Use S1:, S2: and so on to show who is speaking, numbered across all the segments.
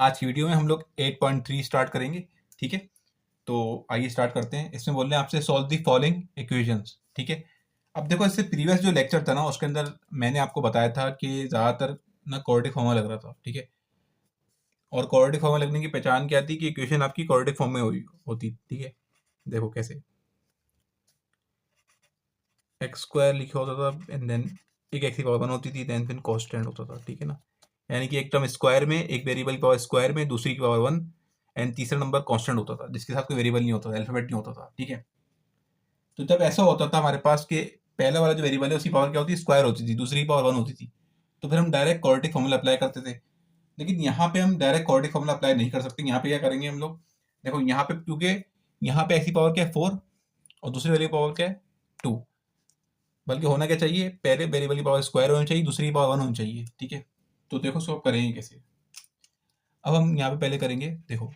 S1: आज की वीडियो में हम लोग 8.3 स्टार्ट करेंगे। ठीक है, तो आइए स्टार्ट करते हैं। इसमें बोल रहे हैं आपसे सॉल्व द फॉलोइंग इक्वेशंस। ठीक है, अब देखो इससे प्रीवियस जो लेक्चर था ना उसके अंदर मैंने आपको बताया था कि ज़्यादातर ना क्वाड्रेटिक फॉर्मूला लग रहा था। ठीक है, और क्वाड्रेटिक फॉर्मूला लगने की पहचान क्या थी कि इक्वेशन आपकी क्वाड्रेटिक फॉर्म में होती। ठीक है, देखो कैसे एक्स स्क्वायर लिखा होता था एंड देन एक एक्स की पावर 1 होती थी, देन फिर कॉन्स्टेंट होता था। ठीक है ना, यानी कि एक टर्म स्क्वायर में, एक वेरिएबल की पावर स्क्वायर में, दूसरी की पावर 1 एंड तीसरा नंबर कांस्टेंट होता था जिसके साथ कोई वेरिएबल नहीं होता था, अल्फाबेट नहीं होता था। ठीक है, तो जब ऐसा होता था हमारे पास कि पहला वाला जो वेरिएबल है उसकी पावर क्या होती है, स्क्वायर होती थी, दूसरी की पावर 1 होती थी, तो फिर हम डायरेक्ट क्वाड्रेटिक फॉर्मूला अप्लाई करते थे। लेकिन यहाँ पे हम डायरेक्ट क्वाड्रेटिक फॉर्मूला अप्लाई नहीं कर सकते। यहाँ पे क्या करेंगे हम लोग, देखो यहाँ पे, क्योंकि यहाँ पे एक्स की पावर क्या है 4 और दूसरी वाली पावर क्या है 2, बल्कि होना क्या चाहिए, पहले वेरिएबल की पावर स्क्वायर होनी चाहिए, दूसरी की पावर 1 होनी चाहिए। ठीक है, तो देखो सॉल्व करेंगे कैसे। अब हम यहाँ पे पहले करेंगे, देखो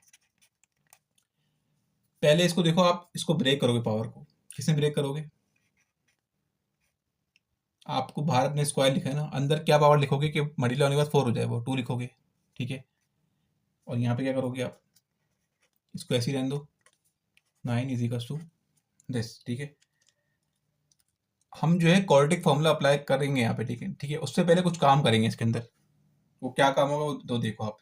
S1: पहले इसको देखो, आप इसको ब्रेक करोगे, पावर को किससे ब्रेक करोगे, आपको बाहर अपने स्क्वायर लिखा है ना, अंदर क्या पावर लिखोगे कि मल्टीप्लाई होने के बाद 4 हो जाए, वो 2 लिखोगे। ठीक है, और यहाँ पे क्या करोगे आप, इसको ऐसे ही रहने दो, 9 इज इक्वल टू दिस। ठीक है, हम जो है क्वाड्रेटिक फॉर्मूला अप्लाई करेंगे यहाँ पे। ठीक है, ठीक है, उससे पहले कुछ काम करेंगे इसके अंदर। वो क्या काम होगा वो तो देखो आप,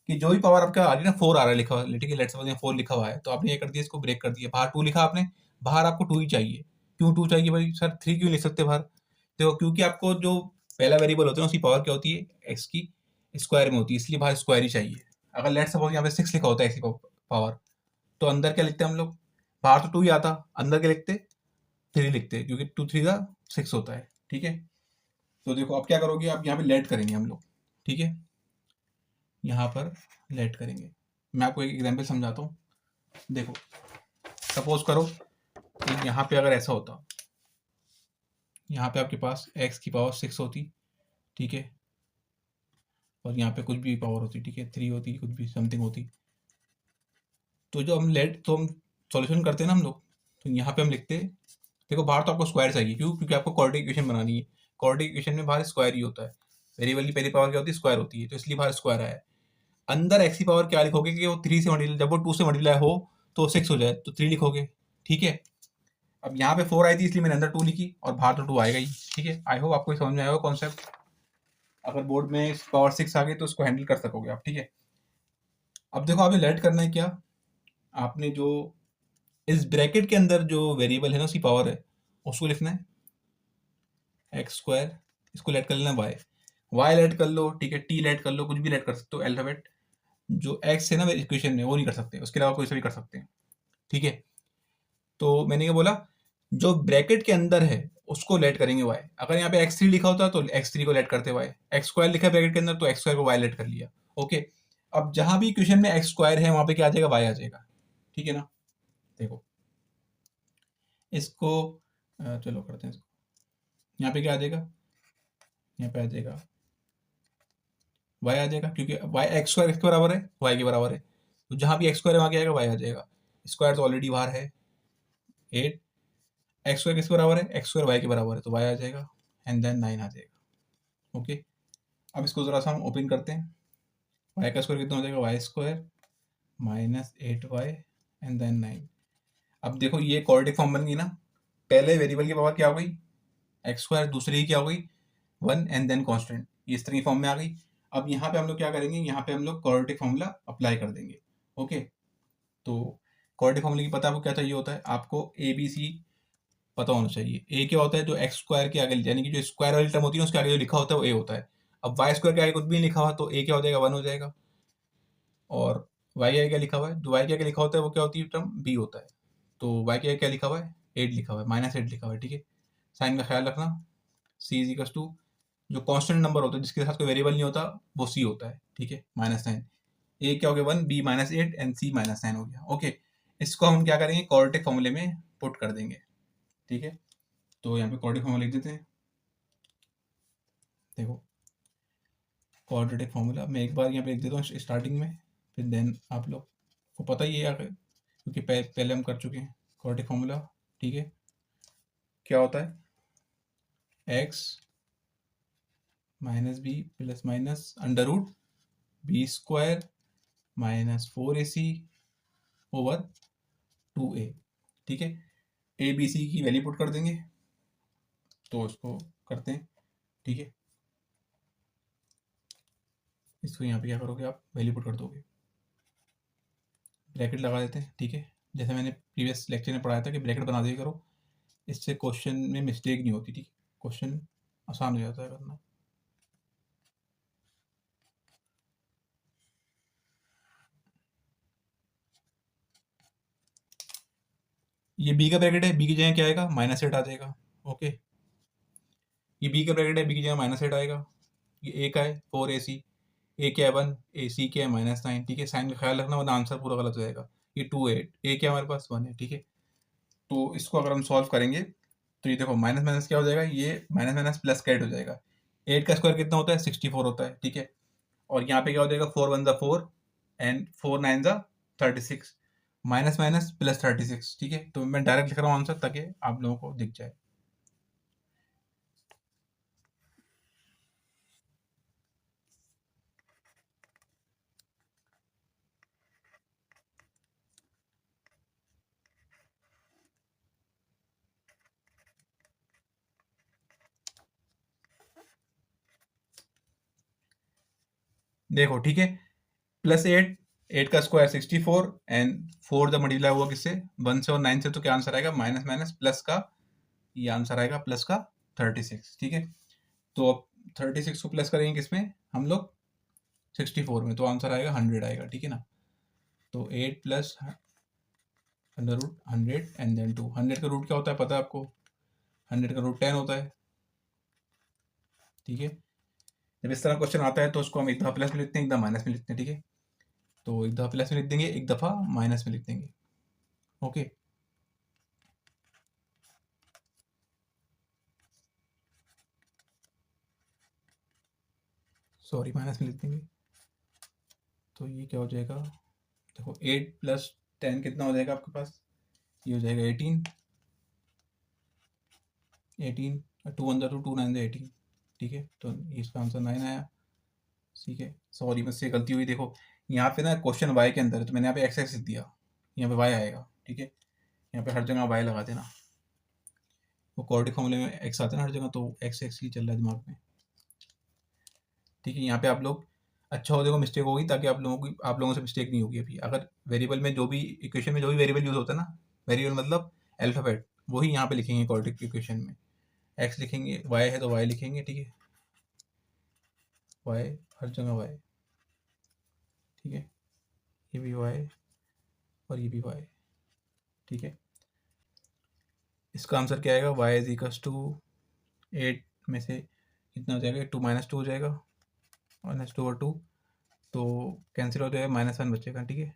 S1: कि जो भी पावर आपका आ रही है ना, 4 आ रहा है लिखा हुआ, ठीक है, लेट्स सपोज 4 लिखा हुआ है, तो आपने ये कर दिया, इसको ब्रेक कर दिया, बाहर 2 लिखा आपने, बाहर आपको 2 ही चाहिए। क्यों 2 चाहिए भाई, सर 3 क्यों लिख सकते बाहर, देखो क्योंकि आपको जो पहला वेरिएबल होता है उसकी पावर क्या होती है, एक्स की स्क्वायर में होती है, इसलिए बाहर स्क्वायर ही चाहिए। अगर लेट्स सपोज यहाँ पे 6 लिखा होता है एक्स की पावर, तो अंदर क्या लिखते हैं हम लोग, बाहर तो 2 ही आता, अंदर क्या लिखते, 3 लिखते, क्योंकि 2 3 का 6 होता है। ठीक है, तो देखो आप क्या करोगे, आप यहाँ पे लेट करेंगे हम लोग। ठीक है, यहाँ पर लेट करेंगे, मैं आपको एक एग्जांपल समझाता हूँ। देखो सपोज करो कि यहाँ पे अगर ऐसा होता, यहाँ पे आपके पास x की पावर 6 होती। ठीक है, और यहाँ पे कुछ भी पावर होती, ठीक है, 3 होती, कुछ भी समथिंग होती, तो जो हम लेट, तो हम सॉल्यूशन करते हैं ना हम लोग, तो यहाँ पे हम लिखते, देखो बाहर तो आपको स्क्वायर चाहिए, क्यों, क्योंकि आपको क्वाड्रेटिक इक्वेशन बनानी है, क्वाड्रेटिक इक्वेशन में बाहर स्क्वायर ही होता है, वेरिएबल की पहली पावर क्या होती है, स्क्वायर होती है, तो इसलिए बाहर स्क्वायर आया है। अंदर एक्स की पावर क्या लिखोगे कि वो 3 से मल्टीप्लाई, जब वो 2 से मल्टीप्लाई हो तो 6 हो जाए, तो 3 लिखोगे। ठीक है, अब यहाँ पे 4 आई थी इसलिए मैंने अंदर 2 लिखी, और बाहर तो 2 आएगा ही। ठीक है, आई होप आपको समझ में आएगा कॉन्सेप्ट। अगर बोर्ड में पावर 6 आ गई तो उसको हैंडल कर सकोगे आप। ठीक है, अब देखो आपने लेट करना है क्या, आपने जो इस ब्रैकेट के अंदर जो वेरिएबल है ना उसकी पावर है उसको लिखना है एक्स स्क्वायर, इसको लेट कर लेना वाई, वाई लेट कर लो, ठीक है, टी लेट कर लो, कुछ भी लेट कर सकते हो अल्फाबेट। जो एक्स है ना इक्वेशन में वो नहीं कर सकते, उसके अलावा कोई सा भी कर सकते हैं। ठीक है, तो मैंने क्या बोला, जो ब्रैकेट के अंदर है उसको लेट करेंगे वाई। अगर यहाँ पे x3 लिखा होता तो x3 को लेट करते वाई, एक्स स्क्वायर लिखा है ब्रैकेट के अंदर तो एक्स स्क्वायर को वाई लेट कर लिया। ओके, अब जहां भी इक्वेशन में एक्स स्क्वायर है वहां पे क्या आ जाएगा, वाई आ जाएगा। ठीक है ना, देखो इसको चलो करते हैं इसको, यहाँ पे क्या आ जाएगा, यहाँ पे आ जाएगा वाई आ जाएगा, क्योंकि वाई एक्स स्क्वायर के बराबर है, वाई के बराबर है, तो जहां भी एक्स स्क्वायर है वहां क्या आएगा, वाई आ जाएगा। स्क्वायर तो ऑलरेडी बाहर है 8, एक्स स्क्वायर किसके बराबर है, एक्स स्क्वायर वाई के बराबर है, तो वाई आ जाएगा एंड देन 9 आ जाएगा। ओके, अब इसको जरा सा हम ओपन करते हैं, वाई का स्क्वायर कितना हो जाएगा, y square minus 8y and then 9। अब देखो ये क्वाड्रेटिक फॉर्म बन गई ना, पहले वेरिएबल की पावर क्या हो गई, एक्स स्क्वायर, दूसरी की क्या हो गई 1 एंड देन कांस्टेंट, ये इस तरह की फॉर्म में आ गई। अब यहाँ पे हम लोग क्या करेंगे, यहाँ पे हम लोग क्वाड्रेटिक फॉर्मूला अप्लाई कर देंगे। ओके, तो क्वाड्रेटिक फॉर्मूले की पता आपको क्या चाहिए होता है, आपको ए बी सी पता होना चाहिए। ए क्या होता है, जो एक्स स्क्वायर के आगे, यानी कि जो स्क्वायर वाली टर्म होती है उसके आगे जो लिखा होता है वो ए होता है। अब वाई स्क्वायर के आगे कुछ भी नहीं लिखा हुआ तो ए क्या हो जाएगा, 1 हो जाएगा, और वाई के आगे क्या लिखा हुआ है, जो वाई के आगे लिखा होता है वो क्या होती है, टर्म बी होता है, तो वाई के आगे क्या लिखा हुआ है, 8 लिखा हुआ है, -8 लिखा हुआ है। ठीक है, साइन का ख्याल रखना, सी इज इक्वल टू, जो कांस्टेंट नंबर होता है जिसके साथ कोई वेरिएबल नहीं होता वो सी होता है। ठीक है, -9, ए क्या हो गया 1, बी -8 एंड सी -9 हो गया। ओके, इसको हम क्या करेंगे, क्वाड्रेटिक फॉर्मूले में पुट कर देंगे। ठीक है, तो यहाँ पे क्वाड्रेटिक फॉर्मूला लिख देते हैं। देखो क्वाड्रेटिक फॉर्मूला मैं एक बार यहाँ पे लिख देता हूँ स्टार्टिंग में, फिर देन आप लोग को पता ही है आगे, क्योंकि पहले हम कर चुके हैं क्वाड्रेटिक फॉर्मूला। ठीक है, क्या होता है, x minus b plus minus under root b square minus 4AC over 2A, ठीक है। ए बी सी की वैल्यू पुट कर देंगे, तो इसको करते हैं, ठीक है। इसको यहाँ पे क्या करोगे आप, वैल्यू पुट कर दोगे, ब्रैकेट लगा देते हैं, ठीक है। जैसे मैंने प्रीवियस लेक्चर में पढ़ाया था कि ब्रैकेट बना दिया करो, इससे क्वेश्चन में मिस्टेक नहीं होती, ठीक है, क्वेश्चन आसान हो जाता है करना। ये बी का ब्रैकेट है, बी की जगह क्या आएगा, -8 आ जाएगा, ओके। ये बी का ब्रैकेट है, बी की जगह -8 आएगा। ये ए का है 4AC, ए क्या है 1, ए सी क्या है -9, ठीक है। साइन का ख्याल रखना वरना आंसर पूरा गलत हो जाएगा। ये 2 8, ए क्या हमारे पास 1 है, ठीक है। तो इसको अगर हम सॉल्व करेंगे तो ये देखो माइनस माइनस क्या हो जाएगा, ये माइनस माइनस प्लस का 8 हो जाएगा। 8 का स्क्वायर कितना होता है, 64 होता है, ठीक है। और यहाँ पे क्या हो जाएगा, 4 1 4 एंड 4 9 36, माइनस माइनस प्लस 36, ठीक है। तो मैं डायरेक्ट लिख रहा हूँ आंसर ताकि आप लोगों को दिख जाए। देखो, ठीक है, +8, 8 का स्क्वायर 64 एंड 4 जब मल्टीप्लाई हुआ किससे, 1 से और 9 से, तो क्या आंसर आएगा, माइनस माइनस प्लस का, ये आंसर आएगा प्लस का 36, ठीक है। तो अब 36 को प्लस करेंगे किसमें हम लोग, 64 में, तो आंसर आएगा 100 आएगा, ठीक है ना। तो 8 plus under root 100 and then 2, 100 का रूट क्या होता है पता है आपको, 100 का रूट 10 होता है, ठीक है। जब इस तरह क्वेश्चन आता है तो उसको हम एक दफ़ा प्लस में लिखते हैं, एक दफ़ा माइनस में लिखते हैं, ठीक है। तो एक दफ़ा प्लस में लिख देंगे, एक दफ़ा माइनस में लिख देंगे, ओके। सॉरी, माइनस में लिख देंगे, तो ये क्या हो जाएगा, देखो 8 प्लस 10 कितना हो जाएगा आपके पास, ये हो जाएगा 18, 18 2 1 2 2 9 18, ठीक है। तो इसका आंसर 9 आया, ठीक है। सॉरी, मुझसे गलती हुई, देखो यहाँ पे ना क्वेश्चन वाई के अंदर है तो मैंने यहाँ पे एक्स एक्स लिख दिया, यहाँ पे वाई आएगा, ठीक है। यहाँ पे हर जगह वाई लगा देना, वो क्वाड्रेटिक फॉर्मूले में एक्स आता है ना हर जगह, तो एक्स एक्स ही चल रहा है दिमाग में, ठीक है। यहाँ पे आप लोग अच्छा हो, देखो मिस्टेक होगी ताकि आप लोगों से मिस्टेक नहीं होगी। अभी अगर वेरिएबल में जो भी इक्वेशन में जो भी वेरिएबल यूज होता है ना, वेरिएबल मतलब अल्फाबेट, वही यहाँ पे लिखेंगे क्वाड्रेटिक इक्वेशन में, एक्स लिखेंगे, वाई है तो वाई लिखेंगे, ठीक है, वाई हर जगह वाई, ठीक है। ये भी वाई और ये भी वाई, ठीक है। इसका आंसर क्या आएगा, वाई इज इक्वस टू 8 में से कितना हो जाएगा, 2 -2 हो जाएगा, -2/2, तो कैंसिल हो जाएगा, -1 बचेगा, ठीक है।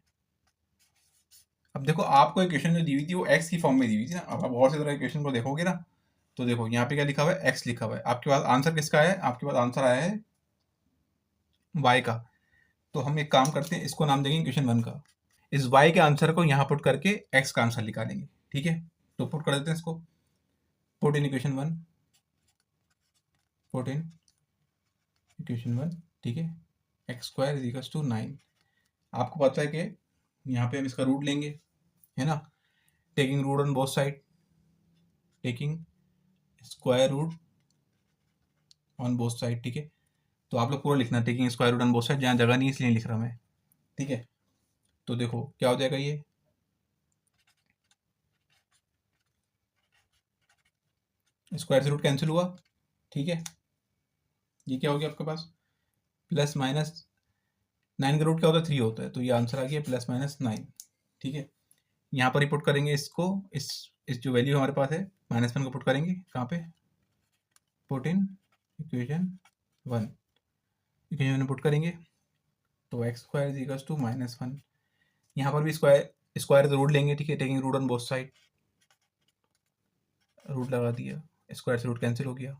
S1: अब देखो आपको इक्वेशन जो दी हुई थी वो एक्स की फॉर्म में दी हुई थी ना, अब आप और से तरह इक्वेशन को देखोगे ना, तो देखो यहाँ पे क्या लिखा हुआ है, एक्स लिखा हुआ है, आपके पास आंसर किसका है, आपके पास आंसर आया है वाई का। तो हम एक काम करते हैं, इसको नाम देंगे इक्वेशन 1 का। इस वाई के आंसर को यहाँ पुट करके एक्स का आंसर निकालेंगे, ठीक है। तो पुट कर देते हैं इसको, put in equation 1, put in equation 1, ठीक है। X square is equal to 9, आपको पता है कि यहाँ पे हम इसका रूट लेंगे, है ना, taking root on both side, taking square root on both side, ठीक है। तो आप लोग पूरा लिखना, taking square root on both side, जहाँ जगह नहीं इसलिए लिख रहा मैं, ठीक है। तो देखो क्या हो जाएगा, ये स्क्वायर से रूट कैंसिल हुआ, ठीक है। ये क्या हो गया आपके पास, प्लस माइनस 9 का रूट क्या होता है, 3 होता है, तो ये आंसर आ गया +-9, ठीक है। यहाँ पर ही पुट करेंगे इसको, इस जो वैल्यू हमारे पास है -1 को पुट करेंगे कहाँ पे, put in equation 1, equation 1 put करेंगे, तो x square is equal to -1, यहाँ पर भी स्क्वायर स्क्वायर तो रूट लेंगे, ठीक है, taking root on both side, root लगा दिया, स्क्वायर से रूट कैंसिल हो गया।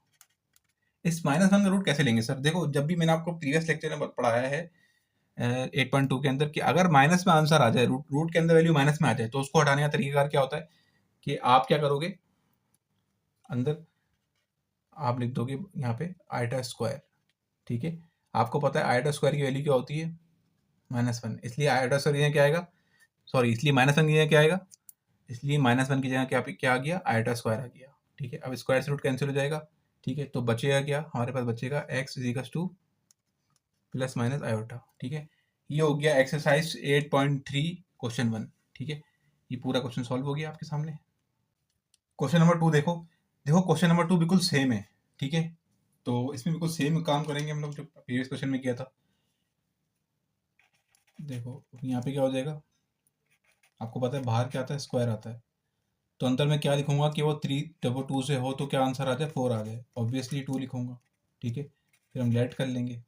S1: इस -1 का रूट कैसे लेंगे सर, देखो जब भी मैंने आपको प्रीवियस लेक्चर में पढ़ाया है 8.2 के अंदर कि अगर माइनस में आंसर आ जाए, रूट के अंदर वैल्यू माइनस में आ जाए, तो उसको हटाने का तरीकाकार क्या होता है कि आप क्या करोगे, अंदर आप लिख दोगे यहाँ पे आयटा स्क्वायर, ठीक है। आपको पता है आयटा स्क्वायर की वैल्यू क्या होती है, -1, इसलिए आयोटा स्क्वायर की जगह क्या आएगा, सॉरी इसलिए -1 की जगह क्या आएगा, इसलिए -1 की जगह क्या आ गया, आयोटा स्क्वायर आ गया। ठीक है, अब स्क्वायर से रूट कैंसिल हो जाएगा। ठीक है, तो बचेगा क्या, हमारे पास बचेगा x = ± आयोटा। ठीक है, ये हो गया एक्सरसाइज 8.3 क्वेश्चन 1। ठीक है, ये पूरा क्वेश्चन सॉल्व हो गया आपके सामने। क्वेश्चन नंबर 2 देखो, क्वेश्चन नंबर 2 बिल्कुल सेम है। ठीक है, तो इसमें बिल्कुल सेम काम करेंगे हम लोग जो प्रीवियस क्वेश्चन में किया था। देखो यहाँ पे क्या हो जाएगा, आपको पता है बाहर क्या आता है, स्क्वायर आता है, तो अंदर में क्या लिखूंगा कि वो 3 जब वो 2 से हो तो क्या आंसर आ जाए, 4 आ जाए, ऑब्वियसली 2 लिखूंगा। ठीक है, फिर हम लेट कर लेंगे,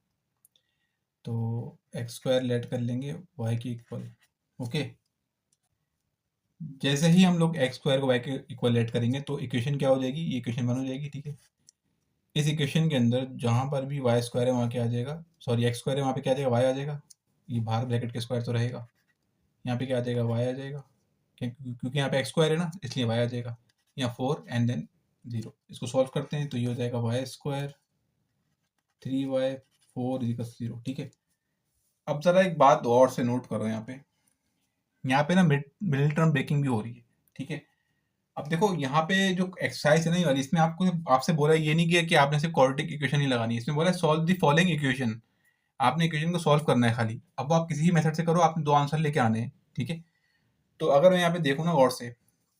S1: तो x² लेट कर लेंगे y के इक्वल। ओके, जैसे ही हम लोग x² को y के इक्वल लेट करेंगे तो इक्वेशन क्या हो जाएगी, ये इक्वेशन 1 हो जाएगी। ठीक है, इस इक्वेशन के अंदर जहाँ पर भी y² है वहाँ क्या आ जाएगा, सॉरी x² है वहाँ पे क्या आ जाएगा, y आ जाएगा। ये बाहर ब्रैकेट के स्क्वायर तो रहेगा, यहाँ पे क्या आ जाएगा, y आ जाएगा, क्योंकि यहाँ पे x² है ना, इसलिए y आ जाएगा। यहाँ 4 एंड देन 0, इसको सॉल्व करते हैं तो ये हो जाएगा y² 3y 4 = 0। ठीक है, अब ज़रा एक बात और से नोट करो, यहाँ पे ना मिडिल टर्म ब्रेकिंग भी हो रही है। ठीक है, अब देखो यहाँ पे जो एक्सरसाइज है ना ये वाली, इसमें आपको आपसे बोला ये नहीं किया कि आपने सिर्फ क्वाड्रेटिक इक्वेशन ही लगानी है, इसमें बोला सॉल्व द फॉलोइंग इक्वेशन, आपने इक्वेशन को सॉल्व करना है खाली। अब वो आप किसी भी मेथड से करो, आपने 2 आंसर लेके आने हैं। ठीक है, तो अगर मैं यहाँ पे देखूँ ना गौर से,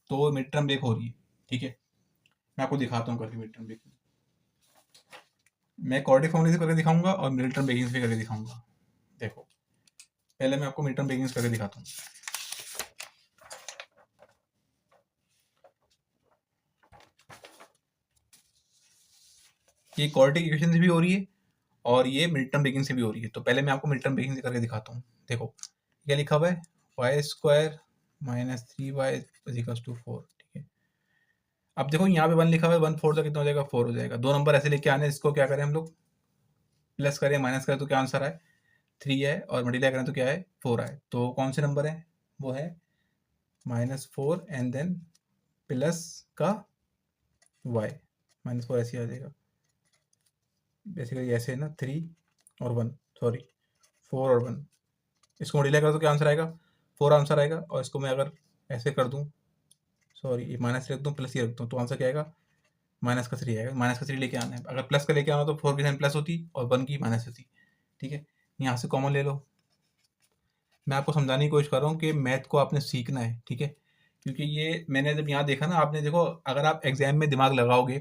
S1: तो मिड टर्म ब्रेक हो रही है। ठीक है, मैं आपको दिखाता हूँ करके मिड टर्म ब्रेकिंग, मैं क्वाड्रेटिक फॉर्मूले से करके दिखाऊंगा और मिड टर्म ब्रेकिंग से करके दिखाऊंगा। देखो पहले मैं आपको मिड टर्म ब्रेकिंग करके दिखाता हूँ। ये क्वाड्रेटिक इक्वेशन से भी हो रही है और ये मिड टर्म ब्रेकिंग से भी हो रही है, तो पहले मैं आपको मिड टर्म ब्रेकिंग से करके दिखाता हूँ। देखो क्या लिखा हुआ है, y² - 3y = 4। ठीक है, अब देखो यहाँ पे 1 लिखा हुआ है, 1 4 कितना हो जाएगा, 4 हो जाएगा। 2 नंबर ऐसे लेके आने, इसको क्या करें हम लोग, प्लस करें माइनस करें तो क्या आंसर आए, 3 है, और मल्टीप्लाई करें तो क्या है, 4 आए। तो कौन से नंबर है, वो है -4 एंड देन प्लस का y, -4 ऐसे आ जाएगा। बेसिकली ऐसे है ना, 3 और 1, सॉरी 4 और 1, इसको मल्टीप्लाई करो तो क्या आंसर आएगा, 4 आंसर आएगा। और इसको मैं अगर ऐसे कर दूं, सॉरी ये माइनस रख दूं प्लस ये रख दूं, तो आंसर क्या आएगा, -3 आएगा। -3 लेके आना है, अगर प्लस का लेके आना तो 4 की साइन प्लस होती और 1 की माइनस होती। ठीक है, यहाँ से कॉमन ले लो। मैं आपको समझाने की कोशिश कर रहा हूँ कि मैथ को आपने सीखना है। ठीक है, क्योंकि ये मैंने जब यहाँ देखा ना, आपने देखो अगर आप एग्जाम में दिमाग लगाओगे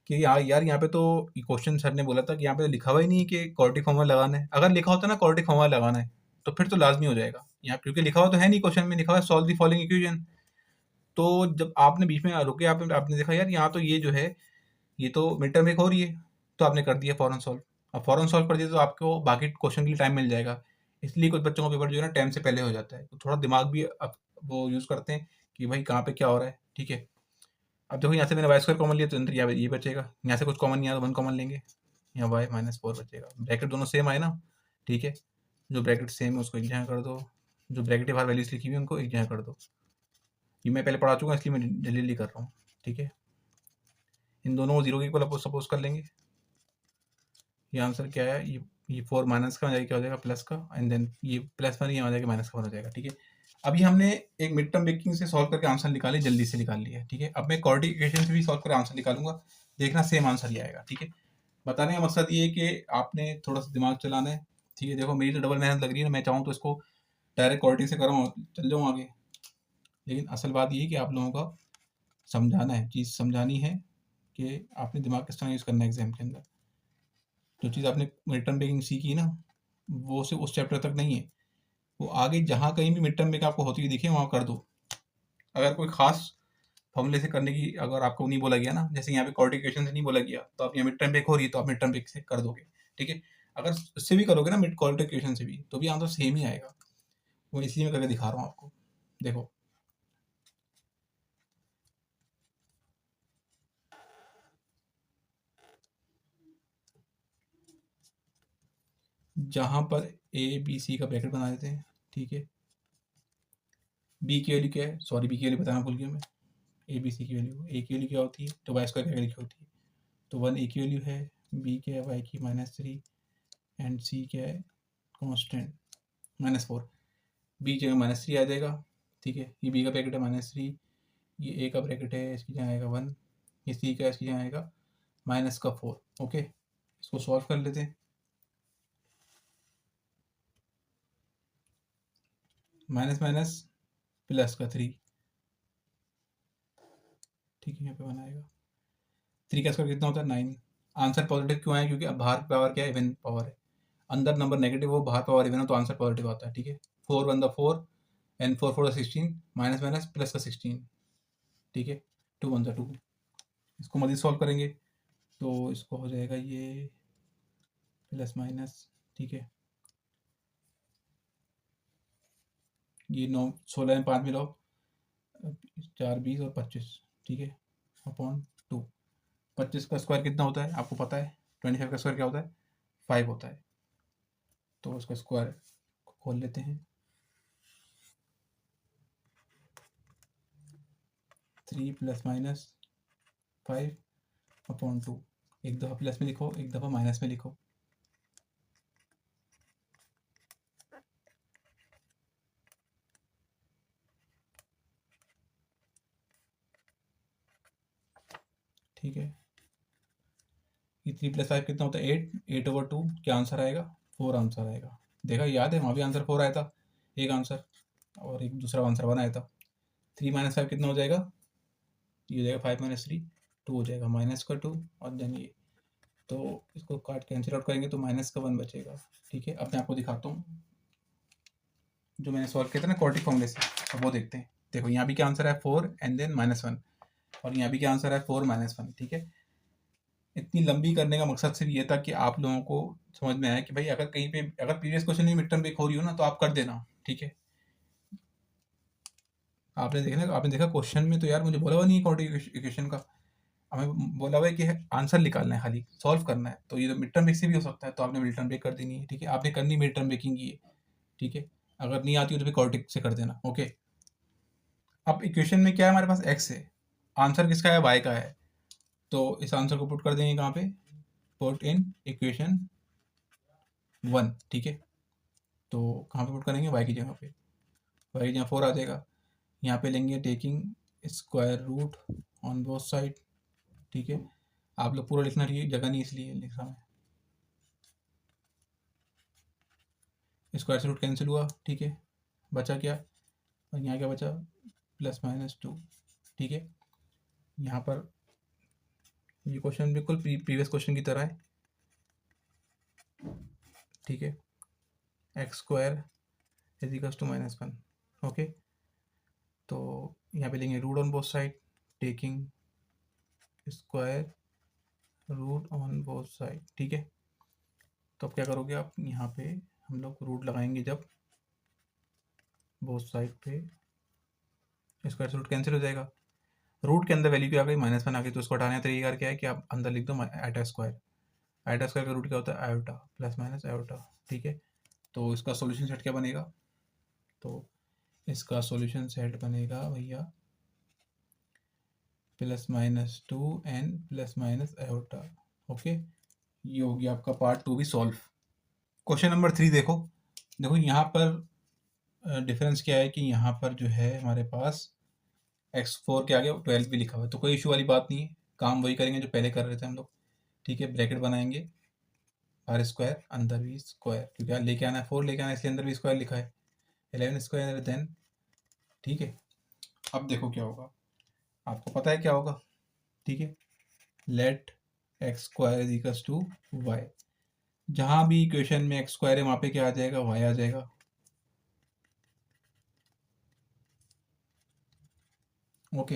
S1: कि यार यहाँ पे तो क्वेश्चन सर ने बोला था कि यहाँ पे तो लिखा हुआ ही नहीं है कि क्वाड्रेटिक फॉर्मूला लगाना है। अगर लिखा होता ना क्वाड्रेटिक फॉर्मूला लगाना है तो फिर तो लाजमी हो जाएगा यहाँ, क्योंकि लिखा हुआ तो है नहीं, क्वेश्चन में लिखा हुआ है सॉल्व द फॉलोइंग इक्वेशन। तो जब आपने बीच में रुके, आपने देखा यार यहाँ तो ये जो है ये तो मिड टर्म एक हो रही है, तो आपने कर दिया फौरन सॉल्व। अब फौरन सॉल्व कर दिया तो आपको बाकी क्वेश्चन के लिए टाइम मिल जाएगा। इसलिए कुछ बच्चों का पेपर जो है ना टाइम से पहले हो जाता है, तो थोड़ा दिमाग भी वो यूज़ करते हैं कि भाई कहाँ पे क्या हो रहा है। ठीक है, अब देखो यहाँ से मैंने y² कॉमन लिया तो अंदर यहाँ ये बचेगा, यहाँ से कुछ कॉमन नहीं आया तो 1 कॉमन लेंगे, यहाँ y -4 बचेगा। ब्रैकेट दोनों सेम आए ना। ठीक है, जो ब्रैकेट सेम है उसको एक जगह कर दो, जो ब्रैकेट के बाहर वैल्यूज लिखी हुई है उनको एक जगह कर दो। ये मैं पहले पढ़ा चुका हूँ इसलिए मैं जल्दी जल्दी कर रहा हूँ। ठीक है, इन दोनों को 0 के इक्वल सपोज कर लेंगे। ये आंसर क्या है, ये 4 माइनस का हो जाएगा, क्या हो जाएगा, प्लस का, एंड देन ये +1 ये हो जाएगा माइनस का हो जाएगा। ठीक है, अभी हमने एक मिड टर्म ब्रेकिंग से सॉल्व करके आंसर निकाले, जल्दी से निकाल लिया। ठीक है, अब मैं क्वाड्रेटिक इक्वेशन से भी सॉल्व करके आंसर निकालूंगा, देखना सेम आंसर ही आएगा। ठीक है, बताने का मकसद ये है कि आपने थोड़ा सा दिमाग चलाना है। ठीक है, देखो मेरी तो डबल मेहनत लग रही है ना, मैं चाहूँ तो इसको डायरेक्ट क्वाड्रेटिक से करूँ चल जाऊँ आगे, लेकिन असल बात ये है कि आप लोगों का समझाना है, चीज़ समझानी है कि आपने दिमाग किस तरह यूज़ करना है एग्जाम के अंदर। जो चीज़ आपने मिड टर्म ब्रेकिंग सीखी ना, वो सिर्फ उस चैप्टर तक नहीं है, वो आगे जहाँ कहीं भी मिड टर्म ब्रेक आपको होती हुई दिखे वहाँ कर दो। अगर कोई खास फॉर्मूले से करने की अगर आपको नहीं बोला गया ना, जैसे यहाँ पे क्वाड्रेटिक इक्वेशन से नहीं बोला गया, तो आप यहाँ मिड टर्म ब्रेक हो रही है तो आप मिड टर्म ब्रेक से कर दोगे। ठीक है, अगर उससे भी करोगे ना, मिड क्वाड्रेटिक इक्वेशन से भी, तो भी आंसर सेम ही आएगा। वो इसलिए मैं करके दिखा रहा हूँ आपको। देखो जहाँ पर ABC का ब्रैकेट बना देते हैं। ठीक है, B की वैल्यू क्या है, सॉरी B की वैल्यू बताना भूल गया मैं, ABC की वैल्यू, A की वैल्यू क्या होती है, तो y² की वैल्यू क्या होती है, तो 1 A की वैल्यू है, B क्या है y की -3 एंड C क्या है, कांस्टेंट। -4, बी जगह -3 आ जाएगा, ठीक है। ये बी का ब्रैकेट है -3, ये ए का ब्रैकेट है, इसकी जगह आएगा 1, ये सी का, इसकी जगह आएगा -4। ओके, इसको सॉल्व कर लेते हैं। माइनस माइनस प्लस का 3, ठीक है, यहाँ पे 1 आएगा। 3 का स्क्वायर कितना होता है 9। आंसर पॉजिटिव क्यों है? क्योंकि अब बाहर पावर क्या है, इवन पावर है। अंदर नंबर नेगेटिव हो, बाहर पावर इवन हो, तो आंसर पॉजिटिव आता है, ठीक है। 4 1 the 4 and 4 4 the 16, minus minus plus का 16, ठीक है। 2 1 द 2। इसको मजीद सॉल्व करेंगे तो इसको हो जाएगा ये प्लस माइनस, ठीक है। ये 9 16 में 5 मिलाओ, 4 20 और 25, ठीक है, अपॉन 2। 25 का स्क्वायर कितना होता है आपको पता है? 25 का स्क्वायर क्या होता है? 5 होता है। तो उसका स्क्वायर खोल लेते हैं। 3 प्लस माइनस 5 अपॉन 2। एक दफ़ा प्लस में लिखो, एक दफ़ा माइनस में लिखो। ठीक है, ये 3 प्लस 5 कितना होता है? 8। 8/2 क्या आंसर आएगा? 4 आंसर आएगा। देखा, याद है, वहाँ भी आंसर 4 आया था, एक आंसर, और एक दूसरा आंसर 1 आया था। 3 माइनस 5 कितना हो जाएगा? ये हो जाएगा 5 माइनस 3, 2 हो जाएगा, माइनस का 2 और देन ये। तो इसको काट कैंसिल आउट करेंगे तो माइनस का 1 बचेगा, ठीक है। अब मैं आपको दिखाता हूँ जो मैंने सॉल्व किया था ना क्वाड्रेटिक फॉर्मूले से, अब वो देखते हैं। देखो, यहाँ भी क्या आंसर है 4 एंड देन -1, और यहाँ भी क्या आंसर है 4 -1, ठीक है। इतनी लंबी करने का मकसद सिर्फ ये था कि आप लोगों को समझ में आया कि भाई अगर कहीं पे, अगर प्रीवियस क्वेश्चन में मिड टर्म ब्रेक हो रही हो ना, तो आप कर देना, ठीक है। आपने देखा क्वेश्चन में, तो यार मुझे बोला हुआ नहीं क्वाड्रेटिक इक्वेशन का, हमें बोला हुआ है कि आंसर निकालना है, खाली सॉल्व करना है। तो ये तो मिड टर्म ब्रेक से भी हो सकता है, तो आपने मिड टर्म ब्रेक कर देनी है, ठीक है। आपने करनी मिड टर्म ब्रेकिंग की है, ठीक है। अगर नहीं आती हो तो फिर क्वाड्रेटिक से कर देना, ओके। अब इक्वेशन में क्या है, हमारे पास x है, आंसर किसका है? y का है। तो इस आंसर को पुट कर देंगे कहाँ पे? पुट इन इक्वेशन 1, ठीक है। तो कहाँ पे पुट करेंगे? y की जगह पे, y की जगह 4 आ जाएगा। यहाँ पे लेंगे taking square root on both side, ठीक है। आप लोग पूरा लिखना, ठीक है, जगह नहीं इसलिए लिखा मैं। स्क्वायर से रूट कैंसिल हुआ, ठीक है, बचा क्या? और यहाँ क्या बचा? +-2, ठीक है। यहाँ पर ये क्वेश्चन बिल्कुल प्रीवियस क्वेश्चन की तरह है, ठीक है। x² is equals to -1, okay. तो यहाँ पे लेंगे root on both side, taking square root on both side, ठीक है। तो अब क्या करोगे आप? यहाँ पे हम लोग रूट लगाएंगे जब बोथ साइड पे, स्क्वायर से रूट कैंसिल हो जाएगा। रूट के अंदर वैल्यू क्या आ गई? -1 आ गई। तो उसको हटाने का तरीका क्या है कि आप अंदर लिख दो आयोटा स्क्वायर। आयोटा स्क्वायर का रूट क्या होता है? आयोटा, प्लस माइनस आयोटा, ठीक है। तो इसका सॉल्यूशन सेट क्या बनेगा? तो इसका सॉल्यूशन सेट बनेगा भैया +-2 एंड प्लस आयोटा, ओके। ये हो गया आपका पार्ट 2 भी सॉल्व। क्वेश्चन नंबर 3 देखो। देखो यहाँ पर डिफरेंस क्या है कि यहाँ पर जो है हमारे पास x4 के आगे 12 भी लिखा हुआ है, तो कोई इशू वाली बात नहीं है, काम वही करेंगे जो पहले कर रहे थे हम लोग, ठीक है। ब्रैकेट बनाएंगे, r² अंदर भी स्क्वायर, क्योंकि लेके आना है 4 लेके आना है, इसलिए अंदर भी स्क्वायर लिखा है, 11² देन, ठीक है। अब देखो क्या होगा, आपको पता है क्या होगा, ठीक है। Let x² is equals to y, जहाँ भी इक्वेशन में x² है वहाँ पे क्या आ जाएगा? y आ जाएगा, ओके।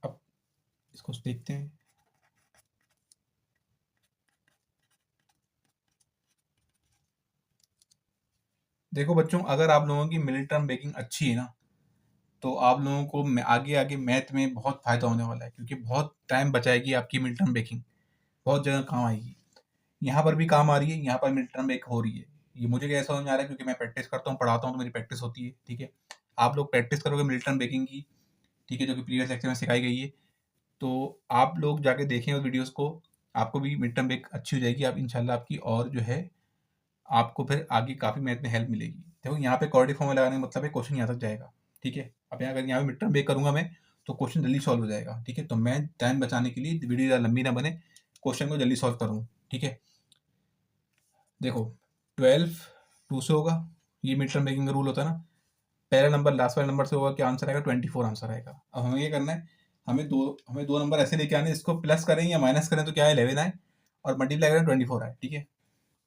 S1: अब इसको देखते हैं। देखो बच्चों, अगर आप लोगों की मिडिल टर्म ब्रेकिंग अच्छी है ना, तो आप लोगों को आगे आगे मैथ में बहुत फ़ायदा होने वाला है, क्योंकि बहुत टाइम बचाएगी आपकी मिड टर्म ब्रेकिंग, बहुत जगह काम आएगी। यहाँ पर भी काम आ रही है, यहाँ पर मिड टर्म ब्रेक हो रही है। ये मुझे कैसा समझ में आ रहा है, क्योंकि मैं प्रैक्टिस करता हूँ, पढ़ाता हूँ, तो मेरी प्रैक्टिस होती है, ठीक है। आप लोग प्रैक्टिस करोगे मिड टर्म ब्रेकिंग की, ठीक है, जो कि प्रीवियस लेक्चर में सिखाई गई है, तो आप लोग जाके देखें उस वीडियोज़ को, आपको भी मिड टर्म ब्रेक अच्छी हो जाएगी। आप इंशाल्लाह आपकी, और जो है आपको फिर आगे काफ़ी मैथ में हेल्प मिलेगी। देखो यहाँ पे क्वाड्रेटिक फॉर्मूला लगाने का मतलब है क्वेश्चन यहाँ तक जाएगा, ठीक है। अब यहाँ अगर यहाँ पे मिड टर्म ब्रेक करूँगा मैं तो क्वेश्चन जल्दी सॉल्व हो जाएगा, ठीक है। तो मैं टाइम बचाने के लिए वीडियो ज़्यादा लंबी ना बने, क्वेश्चन को जल्दी सॉल्व करूँ, ठीक है। देखो 12 2 से होगा, ये मिड टर्म ब्रेकिंग का रूल होता है ना। पहला नंबर लास्ट वाले नंबर से होगा, क्या आंसर आएगा 24 आंसर आएगा। अब हमें ये करना है, हमें दो नंबर ऐसे लेके आने, इसको प्लस करें या माइनस करें तो क्या है 11 आए, और मल्टीप्लाई करें 24 आए, ठीक है।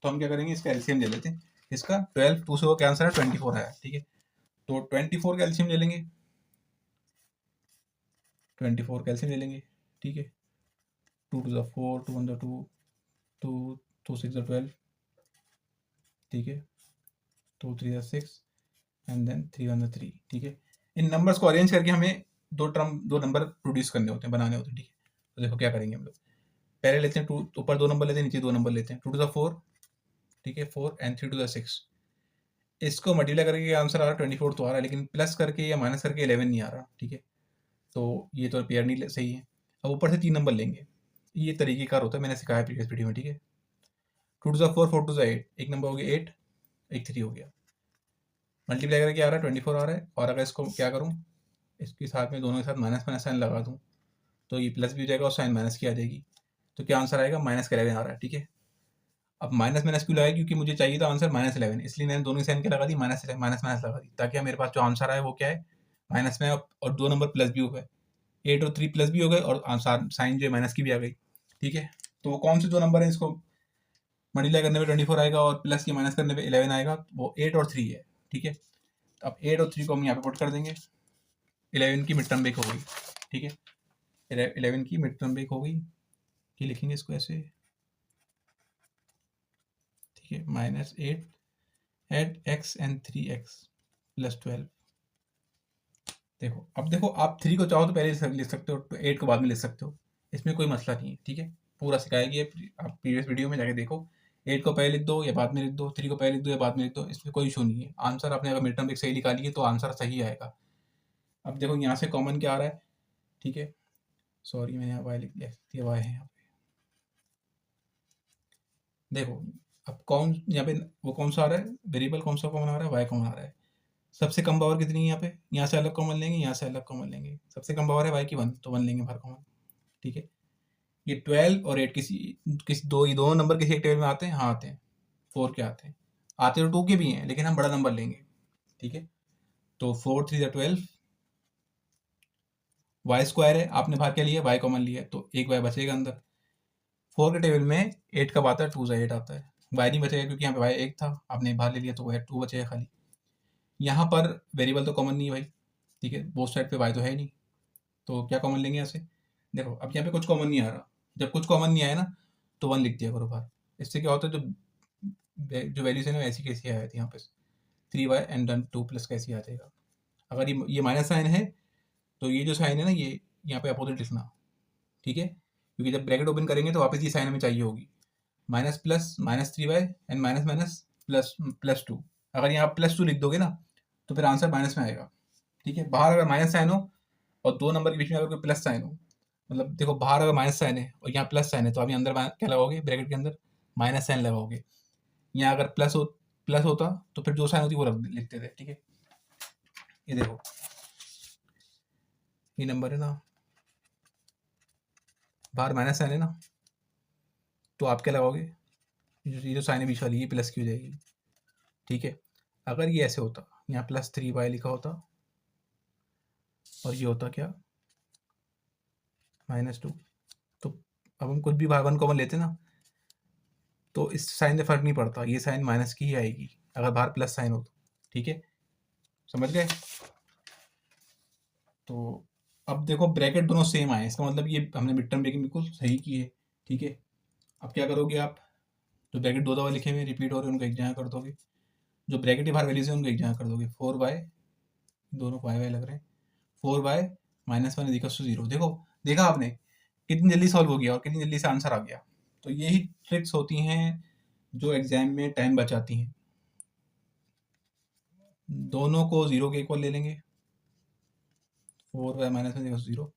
S1: तो हम क्या करेंगे, इसका एलसीएम ले लेते हैं। इसका 12 2 से होगा, क्या आंसर है 24 आया, ठीक है। तो 24 का एलसीएम ले लेंगे, 24 का एलसीएम ले लेंगे, ठीक है। 2 2 ज़ा 4, 2 1 ज़ा 2, 2 2 6 ज़ा 12, ठीक है। 2 3 ज़ा 6 एंड देन 3 1 ज़ा 3, ठीक है। इन नंबर्स को अरेंज करके हमें दो नंबर प्रोड्यूस करने होते हैं, बनाने होते हैं, ठीक है। तो देखो क्या करेंगे हम लोग, पहले लेते हैं 2, ऊपर 2 नंबर लेते हैं, नीचे 2 नंबर लेते हैं। 2 2 ज़ा 4, ठीक है, 4 एंड 3 2 ज़ा 6। इसको मल्टीप्लाई करके आंसर आ रहा है 24 तो आ रहा है, लेकिन प्लस करके या माइनस करके 11 नहीं आ रहा, ठीक है। तो ये तो पेयर नहीं सही है। अब ऊपर से 3 नंबर लेंगे, ये तरीकेकार होता है, मैंने सिखाया प्रीवियस वीडियो में, ठीक है। 2 2 ज़ा 4, 4 2 ज़ा 8, एक नंबर हो गया 8, एक 3 हो गया। मल्टीप्लाई करके आ रहा है 24 आ रहा है, और अगर इसको क्या करूँ, इसके साथ में दोनों के साथ माइनस माइनस साइन लगा दूँ तो ये प्लस भी हो जाएगा और साइन माइनस की आ जाएगी। तो क्या आंसर आएगा, -11 आ रहा है, ठीक है। अब माइनस माइनस क्यों लगाया, क्योंकि मुझे चाहिए था आंसर -11, इसलिए मैंने दोनों साइन क्या लगा दी, माइनस माइनस लगा दी, ताकि मेरे पास जो आंसर आया वो क्या है, माइनस में, और 2 नंबर प्लस भी हो गए, 8 और 3 प्लस भी हो गए, और आंसर साइन जो है माइनस की भी आ गई, ठीक है। तो वो कौन से 2 नंबर है, इसको मल्टीप्लाई करने पे 24 आएगा और प्लस की माइनस करने पे 11 आएगा, वो 8 और 3 है, ठीक है। अब 8 और 3 को हम यहाँ पे पुट कर देंगे, 11 की मिड टर्म ब्रेक हो गई, ठीक है। 11 की मिड टर्म ब्रेक हो गई, ये लिखेंगे इसको ऐसे, ठीक है। -8 eight x and 3x plus 12। देखो आप 3 को चाहो तो पहले लिख सकते हो, 8 को बाद में लिख सकते हो, इसमें कोई मसला नहीं है, ठीक है। पूरा सिखाया गया है, आप प्रीवियस वीडियो में जाके देखो। 8 को पहले लिख दो या बाद में लिख दो, 3 को पहले लिख दो या बाद में लिख दो, इसमें कोई इशू नहीं है। आंसर आपने अगर मिड टर्म एक सही निकाली है तो आंसर सही आएगा। अब देखो यहाँ से कॉमन क्या आ रहा है, ठीक है। सॉरी मैंने यहाँ वाई लिख दिया, ये वाई है यहाँ पे। देखो अब कौन यहाँ पे वो कौन सा आ रहा है, वेरिएबल कौन सा कॉमन आ रहा है, वाई कॉमन आ रहा है। सबसे कम पावर कितनी है यहाँ पे, यहाँ से अलग कॉमन लेंगे, यहाँ से अलग कॉमन लेंगे। सबसे कम पावर है वाई की 1, तो 1 लेंगे बाहर कॉमन, ठीक है। ये 12 और 8 किसी दो, ये दोनों नंबर किसी एक टेबल में आते हैं, हाँ आते हैं। 4 के आते हैं, आते तो 2 के भी हैं, लेकिन हम बड़ा नंबर लेंगे, ठीक है। तो 4 3 12, वाई स्क्वायर है, आपने बाहर क्या लिया, वाई कॉमन लिया है, तो एक वाई बचेगा अंदर। 4 के टेबल में 8 कब आता है, 2 से 8 आता है, वाई नहीं बचेगा क्योंकि यहाँ पे वाई 1 था, आपने बाहर ले लिया तो 2 बचेगा खाली। यहाँ पर वेरिएबल तो कॉमन नहीं है भाई, ठीक है, बोथ साइड पे वाई तो है ही नहीं, तो क्या कॉमन लेंगे यहाँ से। देखो अब यहाँ पे कुछ कॉमन नहीं आ रहा, जब कुछ कॉमन नहीं आया ना तो 1 लिख दिया करो बाहर। इससे क्या होता है, जो वैल्यूज है ना ऐसी कैसी आ जाती है यहाँ पे, 3y एंड देन 2 प्लस कैसी आ जाएगा। अगर ये माइनस साइन है तो ये जो साइन है ना, ये यहाँ पे अपोजिट लिखना, ठीक है, क्योंकि जब ब्रैकेट ओपन करेंगे तो वापस ये साइन हमें चाहिए होगी, minus plus -3y and minus minus +2। अगर यहाँ +2 लिख दोगे ना तो फिर आंसर माइनस में आएगा, ठीक है। बाहर अगर माइनस साइन हो और 2 नंबर के बीच में अगर कोई प्लस साइन हो, मतलब देखो बाहर अगर माइनस साइन है और यहाँ प्लस साइन है, तो आप अंदर क्या लगाओगे, ब्रैकेट के अंदर माइनस साइन लगाओगे। यहाँ अगर प्लस होता तो फिर जो साइन होती वो लिखते थे, ठीक है। ये देखो ये नंबर है ना, बाहर माइनस साइन है ना, तो आप क्या लगाओगे, ये जो साइन है बीच वाली, ये प्लस की हो जाएगी, ठीक है। अगर ये ऐसे होता, यहाँ +3y लिखा होता और ये होता क्या, -2, तो अब हम कुछ भी बाहर 1 कॉमन लेते ना तो इस साइन से फर्क नहीं पड़ता, ये साइन माइनस की ही आएगी अगर बाहर प्लस साइन हो तो, ठीक है, समझ गए। तो अब देखो ब्रैकेट दोनों सेम आए, इसका मतलब ये हमने मिड टर्म ब्रेकिंग बिल्कुल सही की है, ठीक है। अब क्या करोगे आप, जो ब्रैकेट 2 दफा लिखे हुए रिपीट हो रहे हैं उनको एक जगह कर दोगे, जो ब्रैकेट के बाहर वैल्यूज है उनको एक जगह कर दोगे। 4y, दोनों को y लग रहे हैं, 4y -1 = 0। देखो देखा आपने कितनी जल्दी सॉल्व हो गया और कितनी जल्दी से आंसर आ गया। तो यही ट्रिक्स होती हैं जो एग्जाम में टाइम बचाती हैं। दोनों को 0 के इक्वल ले लेंगे, 4y -1 = 0।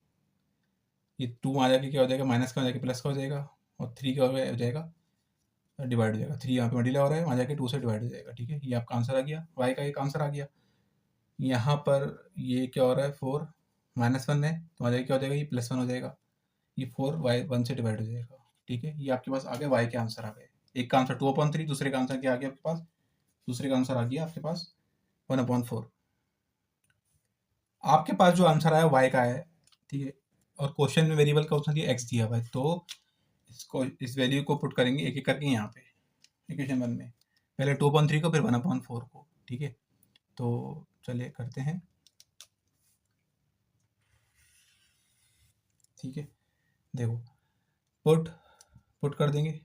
S1: ये 2 आ जाके क्या हो जाएगा, माइनस का हो जाएगा प्लस का हो जाएगा, और 3 का हो जाएगा डिवाइड हो जाएगा, 3 यहाँ पे मल्टीप्लाई हो रहा है, वहाँ जाके 2 से डिवाइड हो जाएगा, ठीक है। ये आपका आंसर आ गया, y का एक आंसर आ गया। यहाँ पर ये क्या हो रहा है, 4 -1 है, तो वहाँ जाके क्या हो जाएगा, ये +1 हो जाएगा। ये 4 y 1 से डिवाइड हो जाएगा, ठीक है। ये आपके पास आ गए y के आंसर आ गए। एक का आंसर 2/3, दूसरे का आंसर क्या आ गया आपके पास, दूसरे का आंसर आ गया आपके पास 1/4। आपके पास जो आंसर आया y का है, ठीक है। और क्वेश्चन में वेरिएबल का ऑप्शन दिया x दिया हुआ है, तो इसको इस वैल्यू को पुट करेंगे एक एक करके यहाँ पे इक्वेशन 1 में, पहले 2/3 को, फिर 1/4 को, ठीक है। तो चलिए करते हैं, ठीक है। देखो पुट कर देंगे,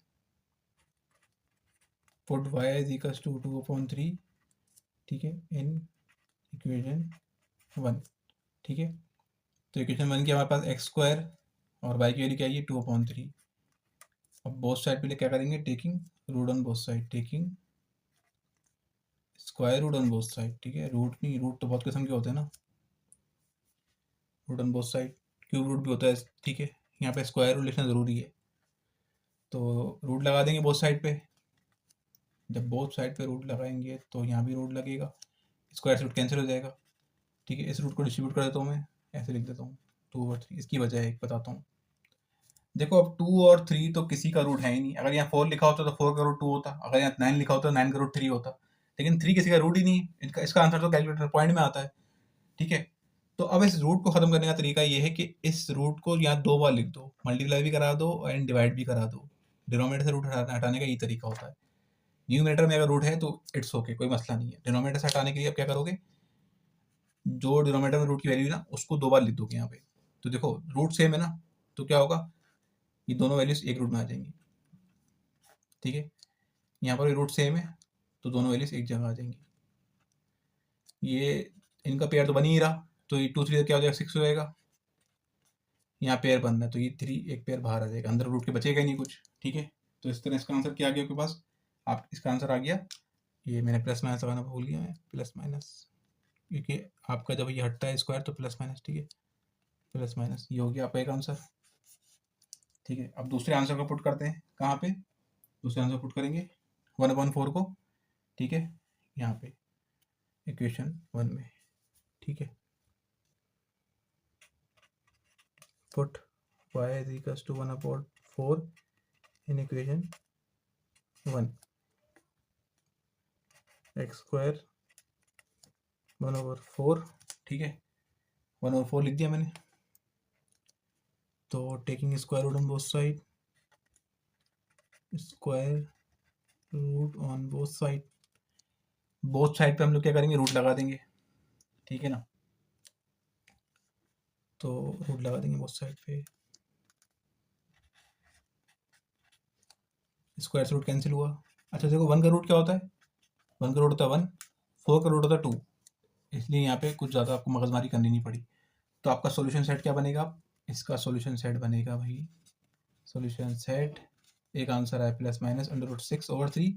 S1: put y is equals to 2/3, ठीक है, इन इक्वेशन 1, ठीक है। तो इक्वेशन 1 की हमारे पास x² और y की वैल्यू क्या है, 2/3। अब बोथ साइड पे लिए क्या करेंगे, taking root on both side, taking square root on both side, ठीक है। रूट नहीं, रूट तो बहुत किस्म के होते हैं ना, root on both side, cube root भी होता है, ठीक है। यहाँ पे स्क्वायर रूट लिखना ज़रूरी है, तो रूट लगा देंगे बोथ साइड पे। जब बोथ साइड पे रूट लगाएंगे तो यहाँ भी रूट लगेगा, स्क्वायर से रूट कैंसिल हो जाएगा, ठीक है। इस रूट को डिस्ट्रीब्यूट कर देता हूँ मैं, ऐसे लिख देता हूँ 2 और 3। इसकी वजह एक बताता हूँ। देखो अब 2 और 3 तो किसी का रूट है ही नहीं। अगर यहाँ 4 लिखा होता तो 4 का रूट 2 होता, अगर यहाँ 9 लिखा होता तो 9 का रूट 3 होता, लेकिन 3 किसी का रूट ही नहीं है। इसका आंसर तो कैलकुलेटर पॉइंट में आता है, ठीक है। तो अब इस रूट को खत्म करने का तरीका ये है कि इस रूट को यहाँ 2 बार लिख दो, मल्टीप्लाई भी करा दो एंड डिवाइड भी करा दो। डिनोमिनेटर से रूट हटाने का ये तरीका होता है। न्यूमरेटर में अगर रूट है तो इट्स ओके, कोई मसला नहीं है। डिनोमिनेटर से हटाने के लिए आप क्या करोगे, जो डिनोमिनेटर में रूट की वैल्यू है ना, उसको 2 बार लिख दोगे यहाँ पे। तो देखो रूट सेम है ना, तो क्या होगा, ये दोनों वैल्यूज एक रूट में आ जाएंगी, ठीक है। यहाँ पर भी रूट सेम है, तो दोनों वैल्यूज एक जगह आ जाएंगी। ये इनका पेयर तो बन ही रहा, तो ये 2 3 क्या हो जाएगा, 6 हो जाएगा। यहाँ पेयर बन रहा है, तो ये 3 एक पेयर बाहर आ जाएगा, अंदर रूट के बचेगा ही नहीं कुछ, ठीक है। तो इस तरह इसका आंसर क्या आ गया आपके पास, आप इसका आंसर आ गया, ये मैंने प्लस माइनस लगाना भूल गया है, प्लस माइनस, क्योंकि आपका जब ये हटता है स्क्वायर तो प्लस माइनस, ठीक है, प्लस माइनस, ये हो गया आपका एक आंसर, ठीक है। अब दूसरे आंसर को पुट करते हैं, कहाँ पे, दूसरे आंसर पुट करेंगे 1/4 को, ठीक है, यहाँ पे इक्वेशन 1 में, ठीक है। Put y is equals to 1/4 in equation 1, x² 1/4, ठीक है, 1/4 लिख दिया मैंने। तो taking square root on both side, square root on both side, both side पे हम लोग क्या करेंगे, रूट लगा देंगे, ठीक है ना। तो रूट लगा देंगे बोथ साइड पे, स्क्वायर से रूट कैंसिल हुआ। अच्छा देखो 1 का रूट क्या होता है, 1 का रूट होता है 1, 4 का रूट होता है 2, इसलिए यहाँ पे कुछ ज़्यादा आपको मगजमारी करनी नहीं पड़ी। तो आपका सॉल्यूशन सेट क्या बनेगा, इसका सॉल्यूशन सेट बनेगा भाई, सॉल्यूशन सेट, एक आंसर है ±√6/3,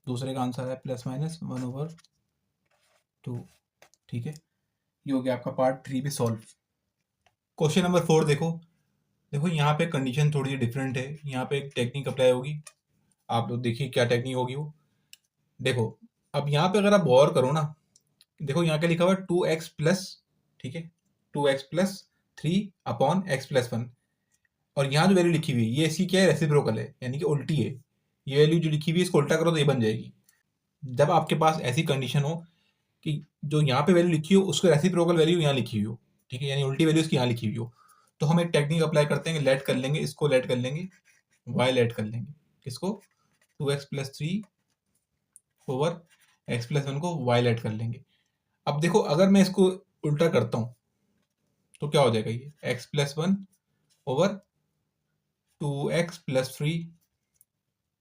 S1: दूसरे का आंसर है ±1/2, ठीक है। ये हो गया आपका पार्ट 3 भी सॉल्व। क्वेश्चन नंबर 4 देखो, देखो यहाँ पे कंडीशन थोड़ी सी डिफरेंट है, यहाँ पे एक टेक्निक अप्लाई होगी, आप लोग देखिए क्या टेक्निक होगी वो। देखो अब यहाँ पे अगर आप गौर करो ना, देखो यहाँ क्या लिखा हुआ है 2x+, ठीक है, 2x+3/x+1, और यहाँ जो वैल्यू लिखी हुई है ये इसकी क्या है, रेसिप्रोकल है, यानी कि उल्टी है। ये वैल्यू जो लिखी हुई है इसको उल्टा करो तो ये बन जाएगी। जब आपके पास ऐसी कंडीशन हो कि जो यहाँ पे वैल्यू लिखी हो उसको रेसिप्रोकल वैल्यू यहाँ लिखी हुई हो, ठीक है, यानी उल्टी वैल्यू उसकी यहाँ लिखी हुई हो, तो हम एक टेक्निक अप्लाई करते हैं, लेट कर लेंगे, इसको लेट कर लेंगे, y लेट कर लेंगे, किसको, 2x+3/x+1 को y लेट कर लेंगे। अब देखो अगर मैं इसको उल्टा करता हूँ तो क्या हो जाएगा, ये x+1/2x+3,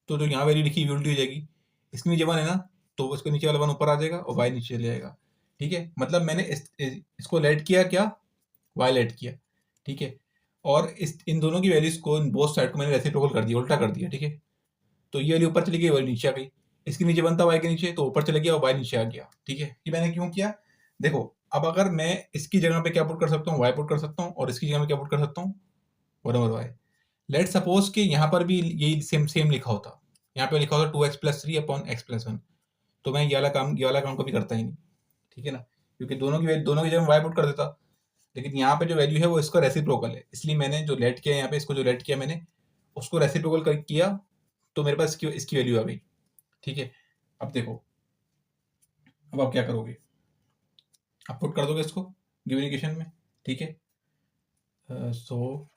S1: तो जो यहाँ वैल्यू लिखी हुई उल्टी हो जाएगी, इसके नीचे 1 है ना, तो उसके नीचे वाला 1 ऊपर आ जाएगा और y नीचे चले जाएगा, ठीक है। मतलब मैंने इसको लेट किया, क्या, y लेट किया, ठीक है, और इन दोनों की वैल्यूज को बोथ साइड को मैंने रेसिप्रोकल कर दिया, उल्टा कर दिया, ठीक है। तो ये वाली ऊपर चली गई, वाली नीचे आ गई, इसके नीचे बनता y के नीचे, तो ऊपर चले गया और y नीचे आ गया, ठीक है। ये मैंने क्यों किया, देखो अब अगर मैं इसकी जगह पे क्या पुट कर सकता हूँ, y पुट कर सकता हूँ, और इसकी जगह में क्या पुट कर सकता हूँ, 1/y। लेट सपोज कि यहाँ पर भी यही सेम सेम लिखा होता, यहाँ पे लिखा होगा 2x+3 अपॉन x+1, तो मैं ये वाला काम कभी करता ही नहीं, ठीक है ना, क्योंकि दोनों की जगह वाई पुट कर देता, लेकिन यहाँ पे जो वैल्यू है वो इसका रेसिप्रोकल है, इसलिए मैंने जो लेट किया यहाँ पे, इसको जो लेट किया मैंने उसको रेसिप्रोकल किया, तो मेरे पास इसकी वैल्यू आ गई, ठीक है। अब देखो, अब आप क्या करोगे, आप पुट कर दोगे इसको गिवन इक्वेशन में, ठीक है। सो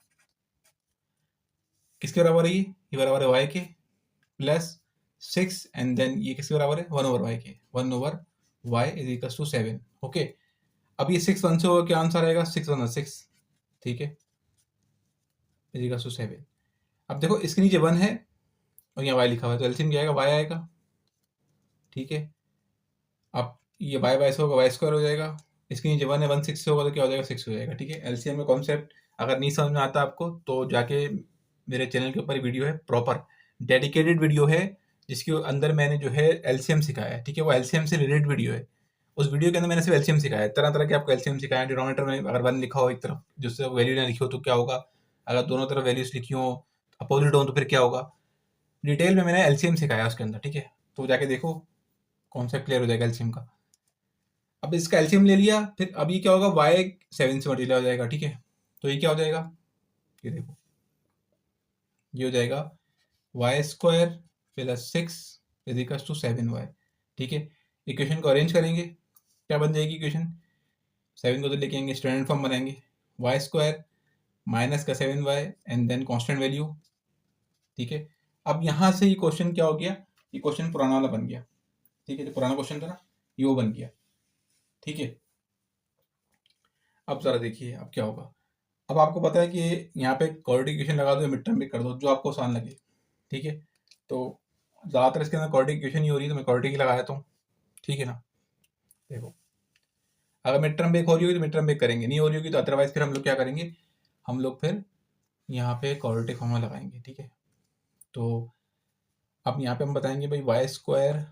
S1: किसके बराबर है ये बराबर है y के प्लस 6, एंड देन ये किसके बराबर है 1/y के, 1/y is equal to 7, okay. अब ये 6 1 से होगा, क्या आंसर आएगा, 6 1 6, ठीक है, इज इक्वल टू 7। अब देखो इसके नीचे 1 है और यहाँ y लिखा हुआ है, तो एलसीएम क्या आएगा, y आएगा, ठीक है। अब ये y से होगा y² हो जाएगा, इसके नीचे 1 है, 1 6 से होगा तो क्या हो जाएगा, 6 हो जाएगा, ठीक है। एलसीएम का कॉन्सेप्ट अगर नहीं समझ में आता आपको तो जाके मेरे चैनल के ऊपर वीडियो है, प्रॉपर डेडिकेटेड वीडियो है, जिसके अंदर मैंने जो है एलसीएम सिखाया है, ठीक है। वो एलसीएम से रिलेटेड वीडियो है, उस वीडियो के अंदर मैंने सिर्फ एलसीएम सिखाया है, तरह तरह के आपको एलसीएम सिखाया है। डिनोमिनेटर में अगर 1 लिखा हो एक तरफ, जिससे वैल्यू ना लिखी हो तो क्या होगा, अगर दोनों तरफ वैल्यूज लिखी हो अपोजिट हो तो फिर क्या होगा, डिटेल में मैंने एलसीएम सिखाया उसके अंदर, ठीक है। तो जाके देखो, कॉन्सेप्ट क्लियर हो जाएगा एलसीएम का। अब इसका एलसीएम ले लिया, फिर अभी क्या होगा, y 7 से मल्टीप्लाई हो जाएगा, ठीक है। तो ये क्या हो जाएगा, ये देखो, ये हो जाएगा y² plus 6 is equal to 7y, ठीक है। इक्वेशन को अरेंज करेंगे, क्या बन जाएगी इक्वेशन, 7 को तो लेके आएंगे, स्टैंडर्ड फॉर्म बनाएंगे, y² माइनस का 7y and then constant value, ठीक है। अब यहाँ से ये क्वेश्चन क्या हो गया, ये क्वेश्चन पुराना वाला बन गया, ठीक है। जो पुराना क्वेश्चन था ना, ये वो बन गया, ठीक है। अब जरा देखिए अब क्या होगा। अब आपको पता है कि यहाँ पे क्वाड्रेटिक इक्वेशन लगा दो, मिड टर्म भी कर दो, जो आपको आसान लगे, ठीक है। तो ज़्यादातर इसके अंदर क्वाड्रेटिक इक्वेशन ही हो रही है, तो मैं क्वाड्रेटिक ही लगा देता हूँ, ठीक है ना। देखो, अगर मिड टर्म ब्रेक हो रही होगी तो मिड टर्म ब्रेक करेंगे, नहीं हो रही होगी तो अदरवाइज फिर हम लोग क्या करेंगे, हम लोग फिर यहाँ पे क्वाड्रेटिक फॉर्मूला लगाएंगे, ठीक है। तो अब यहाँ पे हम बताएंगे भाई y²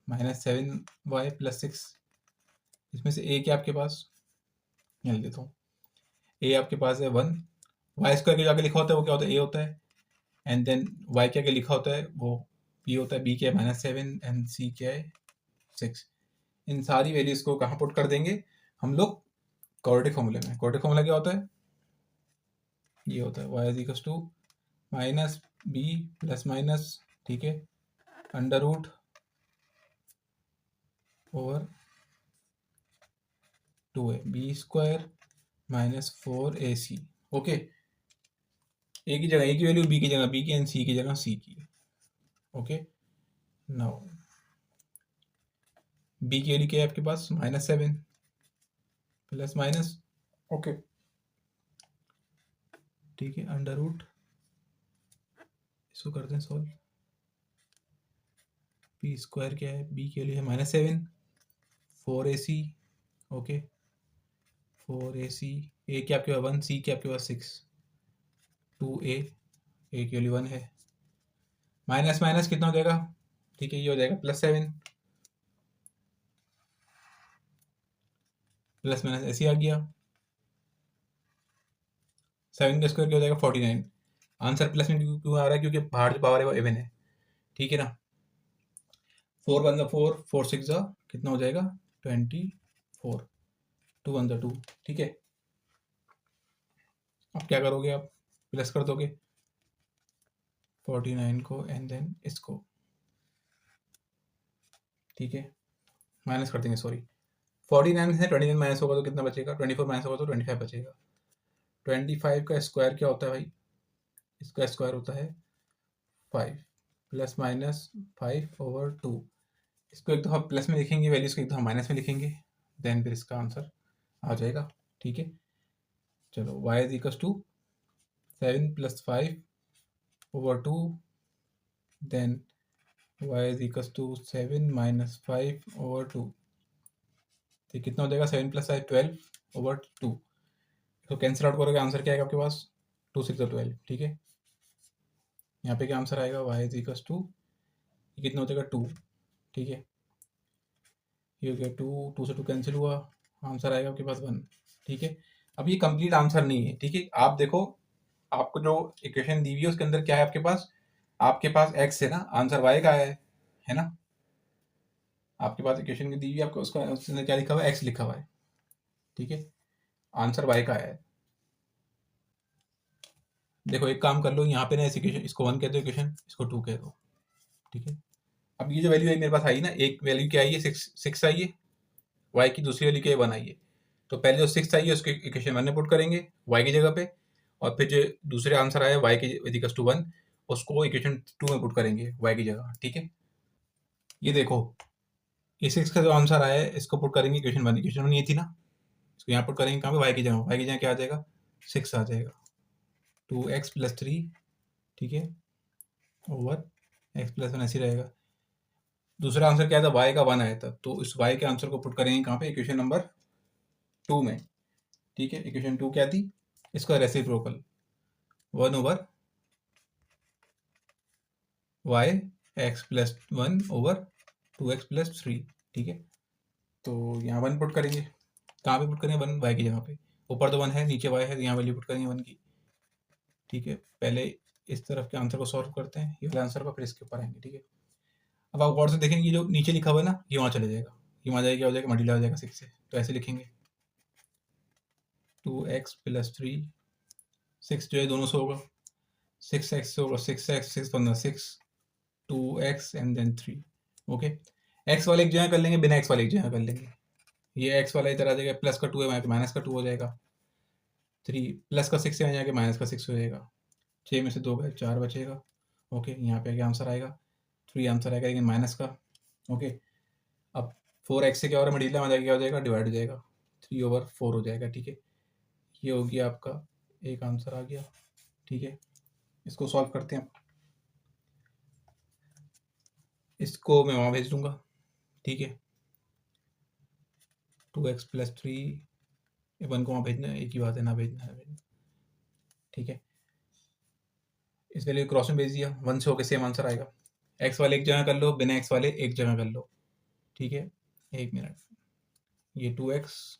S1: माइनस 7y प्लस 6, इसमें से a क्या आपके पास, यहाँ लिख देता हूँ, a आपके पास है 1, y² के जाके लिखा होता है वो क्या होता है, a होता है, एंड देन y क्या क्या लिखा होता है वो b होता है, b क्या है -7 एंड c क्या है 6। इन सारी वैल्यूज को कहाँ पुट कर देंगे हम लोग, क्वाड्रेटिक फॉर्मूले में। क्वाड्रेटिक फॉर्मूला क्या होता है, ये होता है y is equal to minus b plus minus, ठीक है, under root over 2a b² minus 4ac, okay. a की जगह a की वैल्यू, b की जगह b की, एंड c की जगह c की, ओके। नाउ b की वैल्यू क्या है आपके पास, -7 प्लस माइनस, ओके, ठीक है, अंडर रूट, इसको करते हैं सॉल्व, b² क्या है, b के लिए है -7, 4ac, ओके, 4ac, a क्या आपके पास 1, c क्या आपके पास 6, 2a, a की वैल्यू 1 है, माइनस माइनस कितना हो जाएगा, ठीक है, ये हो जाएगा +7, प्लस माइनस ऐसे आ गया, 7 का स्क्वायर क्या हो जाएगा 49। आंसर प्लस में क्यों आ रहा है, क्योंकि बाहर जो पावर है वो इवन है, ठीक है ना। 4 1 4, 4 6 कितना हो जाएगा 24, 2 1 2, ठीक है। अब क्या करोगे, आप प्लस कर दोगे 49 को एंड देन इसको, ठीक है, माइनस कर देंगे, सॉरी 49 से 29 माइनस होगा तो कितना बचेगा, 24 माइनस होगा तो 25 बचेगा। 25 का स्क्वायर क्या होता है भाई, इसका स्क्वायर होता है 5 प्लस माइनस 5/2, इसको एक दफ़ा प्लस में लिखेंगे वैल्यूज को, एक दफ़ा माइनस में लिखेंगे, देन फिर इसका आंसर आ जाएगा, ठीक है। चलो y is equal to 7 + 5/2, then y is equal to 7 - 5/2, तो कितना हो जाएगा 7 + 5 12/2, तो कैंसिल आउट करोगे आंसर क्या आएगा आपके पास, 2 6 12, ठीक है। यहाँ पे क्या आंसर आएगा, y इज इक्वल टू कितना हो जाएगा 2, ठीक है, ये हो गया 2, 2 से 2 कैंसिल हुआ, आंसर आएगा आपके पास 1, ठीक है। अब ये कंप्लीट आंसर नहीं है, ठीक है, आप देखो आपको जो इक्वेशन दी हुई है उसके अंदर क्या है आपके पास, आपके पास x है ना, आंसर y का है ना। आपके पास इक्वेशन की दी हुई, आपको उसका उसने क्या लिखा हुआ है, x लिखा हुआ है, ठीक है। आंसर y का है। देखो एक काम कर लो, यहाँ पे ना इस इक्वेशन, इसको 1 कह दो इक्वेशन, इसको 2 कह दो, ठीक है। अब ये जो वैल्यू है मेरे पास आई ना, एक वैल्यू क्या आई है, 6 आई है, y की दूसरी वैल्यू क्या है, 1 आई है। तो पहले जो 6 आई है उसको इक्वेशन 1 में पुट करेंगे y की जगह पे, और फिर जो दूसरे आंसर आया y की इक्वल्स टू 1, उसको इक्वेशन 2 में पुट करेंगे y की जगह, ठीक है। ये देखो, ये 6 का जो आंसर आया है इसको पुट करेंगे इक्वेशन 1, इक्वेशन 1 ये थी ना, इसको यहाँ पुट करेंगे कहाँ पे, y की जगह, y की जगह क्या आ जाएगा, 6 आ जाएगा, 2x + 3, ठीक है, ओवर x + 1 ऐसे ही रहेगा। दूसरा आंसर क्या था, y का 1 आया था, तो इस y के आंसर को पुट करेंगे कहाँ पे, इक्वेशन नंबर 2 में, ठीक है। इक्वेशन 2 क्या थी, इसका reciprocal 1 over y x + 1 over 2x + 3, ठीक है। तो यहाँ 1 पुट करेंगे, कहाँ पे पुट करेंगे, 1 y की जगह पे, ऊपर तो 1 है, नीचे y है, तो यहाँ वैल्यू पुट करेंगे 1 की, ठीक है। पहले इस तरफ के आंसर को सॉल्व करते हैं, ये वाला आंसर का, फिर इसके ऊपर आएंगे, ठीक है। अब आप गौर से देखेंगे, ये जो नीचे लिखा हुआ है ना, ये वहाँ चले जाएगा, ये वहाँ जाएगा, क्या हो जाएगा, मल्टीप्लाई हो जाएगा 6 से, तो ऐसे लिखेंगे 2x + 3, 6 जो है दोनों से होगा, 6x से होगा, 6x 6 15 6, 2x and then 3, okay. x वाले एक जगह कर लेंगे, बिना x वाले एक जगह कर लेंगे, ये x वाला इधर आ जाएगा, प्लस का 2 है वहाँ पे, माइनस का 2 हो जाएगा, 3 प्लस का 6 है वहाँ जाके माइनस का 6 हो जाएगा, 6 में से 2 गए, 4 बचेगा, ओके। यहाँ पे क्या आंसर आएगा, 3 आंसर आएगा, लेकिन माइनस का, ओके। अब 4x से क्या हो रहा है, मल्टीप्लाई में जाएगा, क्या हो जाएगा, डिवाइड हो जाएगा, 3/4 हो जाएगा, ठीक है। ये हो गया आपका एक आंसर आ गया, ठीक है। इसको सॉल्व करते हैं, इसको मैं वहाँ भेज दूंगा, ठीक है। 2x + 3, 1 को वहाँ भेजना, एक ही बात है, ना भेजना है, ठीक है। इस वैल्यू क्रॉस में भेज दिया, 1 से होकर सेम आंसर आएगा। x वाले एक जगह कर लो, बिना x वाले एक जगह कर लो, ठीक है। 1 मिनट, ये 2x,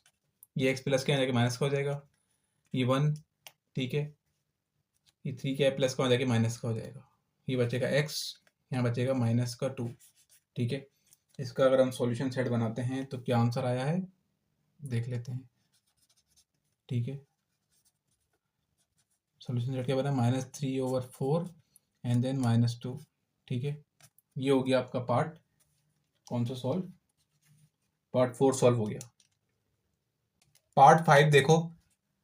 S1: ये x प्लस के यहाँ जाके माइनस का हो जाएगा, ये 1, ठीक है। ये 3 क्या है, प्लस का हो जाके माइनस का हो जाएगा, ये बचेगा x, यहाँ बचेगा -2, ठीक है। इसका अगर हम सॉल्यूशन सेट बनाते हैं तो क्या आंसर आया है, देख लेते हैं, ठीक है। सॉल्यूशन सेट क्या बना, -3/4 एंड देन -2, ठीक है। ये हो गया आपका पार्ट कौन सा सॉल्व, पार्ट 4 सॉल्व हो गया। पार्ट 5 देखो,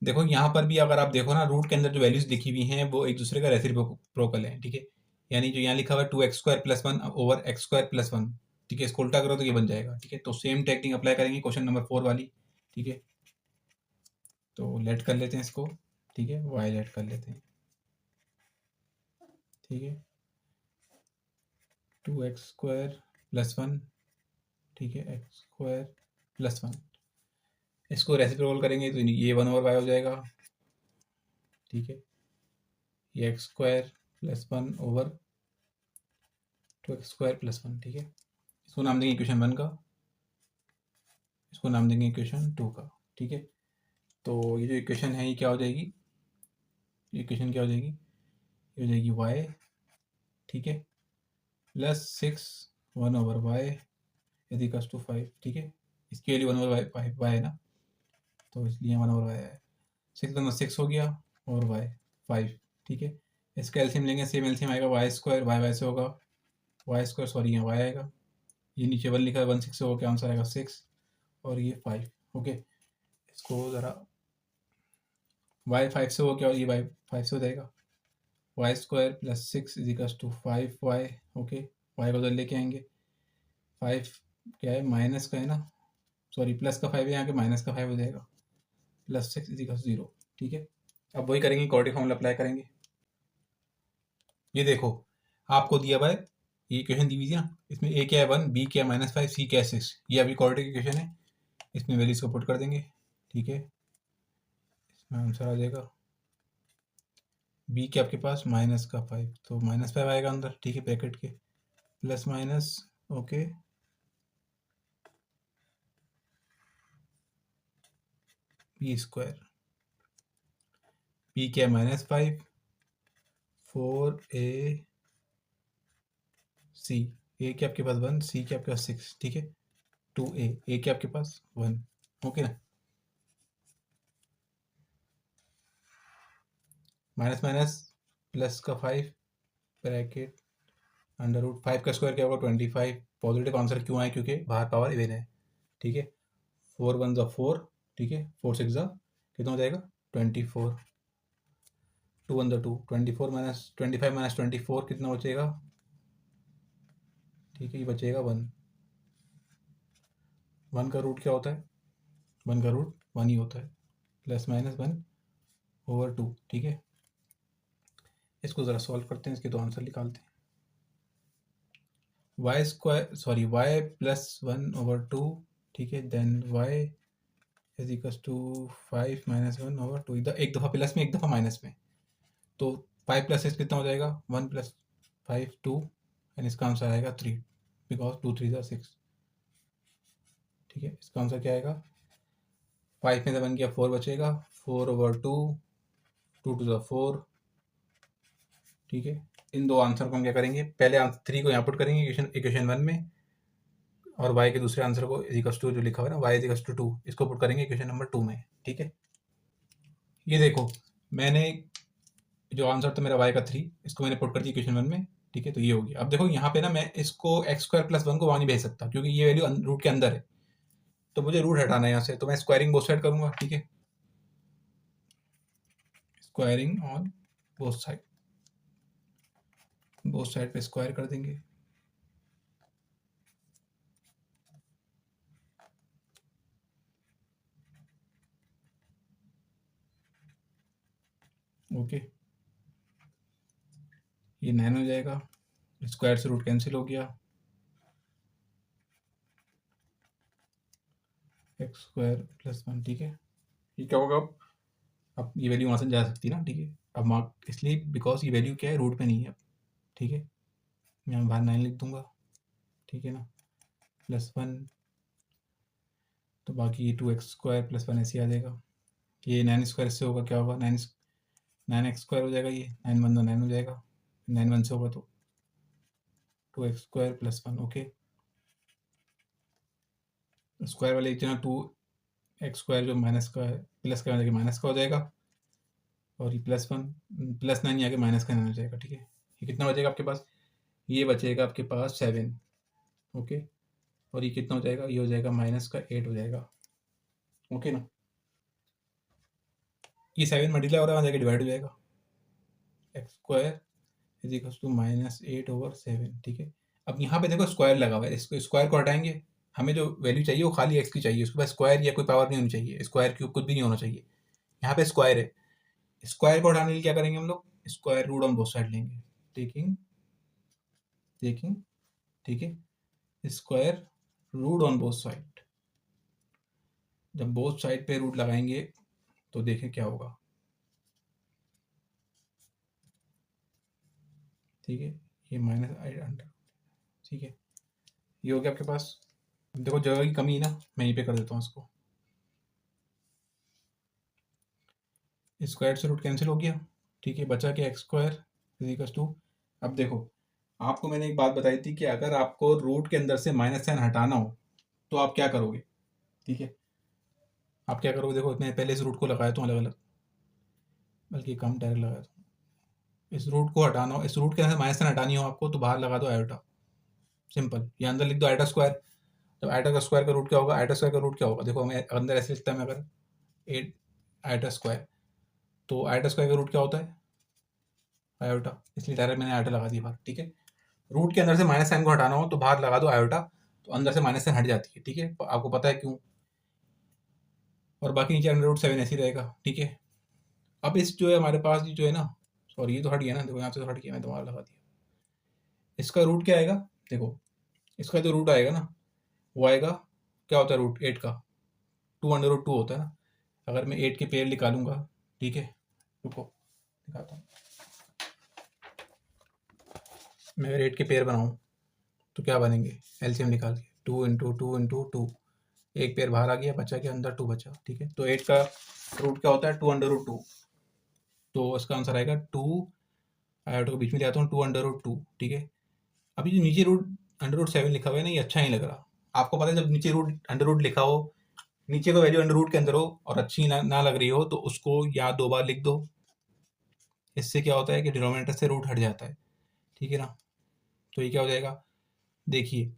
S1: देखो यहाँ पर भी अगर आप देखो ना, रूट के अंदर जो वैल्यूज लिखी हुई हैं वो एक दूसरे का रेसिप्रोकल है, ठीक है। यानी जो यहाँ लिखा हुआ है 2x² + 1 ओवर x² + 1, ठीक है, इसको उल्टा करो तो ये बन जाएगा, ठीक है। तो सेम टेक्निक अप्लाई करेंगे क्वेश्चन नंबर 4 वाली, ठीक है। तो लेट कर लेते हैं इसको, ठीक है, y लेट कर लेते हैं, ठीक है। 2x² + 1, ठीक है, x² + 1, इसको रेसिप्रोकल करेंगे तो ये 1/y हो जाएगा, ठीक है। ये x² + 1 ओवर 2x² + 1, ठीक है। इसको नाम देंगे इक्वेशन 1 का, इसको नाम देंगे इक्वेशन 2 का, ठीक है। तो ये जो इक्वेशन है ये क्या हो जाएगी, इक्वेशन क्या हो जाएगी, ये हो जाएगी y, ठीक है, +6 1/y = 5, ठीक है। इसके लिए 1/y है ना, तो इसलिए 1/y है, 6 हो गया, और y 5, ठीक है। इसका एलसीएम लेंगे, सेम एलसीएम आएगा, y² y से होगा, y², सॉरी यहाँ y आएगा, ये नीचे 1 लिखा है, 1 6 से होकर आंसर आएगा 6, और ये 5, ओके। इसको ज़रा y 5 से हो गया, और ये y 5 से हो जाएगा, y² + 6 = 5y, ओके। y को उधर लेके आएंगे, 5 क्या है, माइनस का है ना, सॉरी प्लस का 5 है, यहाँ के माइनस का 5 हो जाएगा, +6 = 0, ठीक है। अब वही करेंगे, क्वाड्रेटिक फॉर्मूला अप्लाई करेंगे। ये देखो आपको दिया हुआ है, ये इक्वेशन दी हुई थी ना, इसमें a क्या है 1, b क्या है -5, c क्या है 6, ये अभी क्वाड्रेटिक इक्वेशन है, इसमें वैल्यूज को पुट कर देंगे, ठीक है। इसमें आंसर आ जाएगा, b के आपके पास -5, तो -5 आएगा अंदर, ठीक है, ब्रैकेट के, plus minus, okay, b², b क्या है -5, 4a सी, ए के आपके पास 1, सी के आपके पास 6, ठीक है। 2a, ए के आपके पास 1, ओके ना। माइनस माइनस प्लस का 5 ब्रैकेट अंडर रूट 5 का स्क्वायर क्या होगा 25। पॉजिटिव आंसर क्यों आए, क्योंकि बाहर पावर इवन है, ठीक है। 4 1 ज़ा 4, ठीक है। 4 6 ज़ा कितना हो जाएगा 24। 2 1 ज़ा 2, 24 माइनस 25 माइनस 24 कितना बचेगा, ठीक है, ये बचेगा 1। 1 का रूट क्या होता है, 1 का रूट 1 ही होता है, प्लस माइनस 1/2, ठीक है। इसको ज़रा सॉल्व करते हैं, इसके दो आंसर निकालते हैं। Y square sorry y plus 1/2, ठीक है। Then y is equal to 5 minus 1/2, एक दफ़ा प्लस में एक दफ़ा माइनस में, तो 5 प्लस 6 कितना हो जाएगा 1 प्लस 5 2, एंड इसका आंसर आएगा 3, बिकॉज 2 3 ज़ा 6, ठीक है। इसका आंसर क्या आएगा, 5 में से 1 किया 4 बचेगा, 4/2, 2 2 ज़ा 4, ठीक है। इन दो आंसर को हम क्या करेंगे, पहले आंसर 3 को यहाँ पुट करेंगे इक्वेशन 1 में, और y के दूसरे आंसर को इजिकल्स टू जो लिखा हुआ है ना y इजिकल्स टू 2, इसको पुट करेंगे इक्वेशन नंबर 2 में, ठीक है। ये देखो मैंने जो आंसर था मेरा y का 3, इसको मैंने पुट कर दिया इक्वेशन 1 में, ठीक है। तो ये हो गया। अब देखो यहाँ पे ना मैं इसको x² + 1 को वहाँ नहीं भेज सकता, क्योंकि ये वैल्यू रूट के अंदर है, तो मुझे रूट हटाना है यहाँ से, तो मैं स्क्वायरिंग बोथ साइड करूँगा, ठीक है। Squaring on both side, both side पे स्क्वायर कर देंगे, ओके। ये 9 हो जाएगा, स्क्वायर से रूट कैंसिल हो गया, x² + 1, ठीक है। ये क्या होगा, अब ये वैल्यू वहाँ से जा सकती है ना, ठीक है। अब मार्क इसलिए बिकॉज ये वैल्यू क्या है, रूट पे नहीं है अब, ठीक है। मैं बाहर 9 लिख दूंगा, ठीक है ना, +1, तो बाकी ये 2x² + 1 ऐसे आ जाएगा। ये 9² से होगा क्या होगा, 9x² हो जाएगा, ये 9 1 9 हो जाएगा, 9 1 से होगा तो 2x² + 1, ओके। स्क्वायर वाले एक जगह 2x² जो माइनस का है, प्लस का जाएगा माइनस का हो जाएगा, और ये +1 +9 आके माइनस का 9 हो जाएगा, ठीक है। ये कितना बचेगा आपके पास, ये बचेगा आपके पास 7, ओके। और ये कितना हो जाएगा, ये हो जाएगा -8 हो जाएगा, ओके ना। ये 7 मल्टीप्लाई हो रहा है, वहाँ जाके डिवाइड हो जाएगा, x² = -8/7, ठीक है। अब यहाँ पे देखो स्क्वायर लगा हुआ है, इसको स्क्वायर को हटाएंगे, हमें जो वैल्यू चाहिए वो खाली x की चाहिए, उसके पास स्क्वायर या कोई पावर नहीं होनी चाहिए, स्क्वायर क्यूब कुछ भी नहीं होना चाहिए। यहाँ पे स्क्वायर है, स्क्वायर को हटाने के लिए क्या करेंगे हम लोग, square root on both side लेंगे, टेकिंग टेकिंग, ठीक है, square root on both side. जब बोथ साइड पे रूट लगाएंगे तो देखें क्या होगा, ठीक है। ये -800, ठीक है। ये हो गया आपके पास। देखो जगह की कमी है ना, मैं यहीं पे कर देता हूँ इसको, स्क्वायर से रूट कैंसिल हो गया, ठीक है। बचा क्या x² = 2। अब देखो आपको मैंने एक बात बताई थी कि अगर आपको रूट के अंदर से माइनस साइन हटाना हो तो आप क्या करोगे, ठीक है। आप क्या करोगे, देखो मैं पहले इस रूट को लगाया तो अलग अलग, बल्कि कम डायरेक्ट लगाया था। इस रूट को हटाना हो, इस रूट के अंदर माइनस साइन हटानी हो आपको, तो बाहर लगा दो आयोटा, सिंपल। ये अंदर लिख दो आयोटा स्क्वायर। जब आयोटा का स्क्वायर का रूट क्या होगा, आयोटा स्क्वायर का रूट क्या होगा, देखो मैं अंदर ऐसे लिखता है, अगर 8 आयोटा स्क्वायर, तो आयोटा स्क्वायर का रूट क्या होता है आयोटा, इसलिए डायरेक्ट मैंने आयोटा लगा दिया बाहर, ठीक है। रूट के अंदर से माइनस साइन को हटाना हो तो बाहर लगा दो आयोटा, तो अंदर से माइनस साइन हट जाती है, ठीक है। आपको पता है क्यों। और बाकी नीचे √7 ऐसे ही रहेगा, ठीक है। अब इस जो है हमारे पास जो है ना, सॉरी ये तो हट गया ना, देखो यहाँ से तो हट गया, मैं दोबारा लगा दिया। इसका रूट क्या आएगा, देखो इसका जो रूट आएगा ना, वो आएगा, क्या होता है रूट 8 का, 2/2 होता है ना। अगर मैं 8 के पेयर निकालूंगा, ठीक है, रुको दिखाता हूँ। मैं अगर 8 के पेयर बनाऊँ तो क्या बनेंगे, एलसीएम निकाल के 2 × 2 × 2, एक पेयर बाहर आ गया, बचा के अंदर 2 बचा, ठीक है। तो 8 का रूट क्या होता है 2/2, तो इसका आंसर आएगा 2, आयोटा को बीच में ले आता हूँ 2/2, ठीक है। अभी जो नीचे रूट अंडर रूट 7 लिखा हुआ है ना, ये अच्छा नहीं लग रहा। आपको पता है जब नीचे रूट अंडर रूट लिखा हो, नीचे का वैल्यू अंडर रूट के अंदर हो और अच्छी ना लग रही हो, तो उसको या 2 बार लिख दो। इससे क्या होता है कि डिनोमिनेटर से रूट हट जाता है, ठीक है ना। तो ये क्या हो जाएगा, देखिए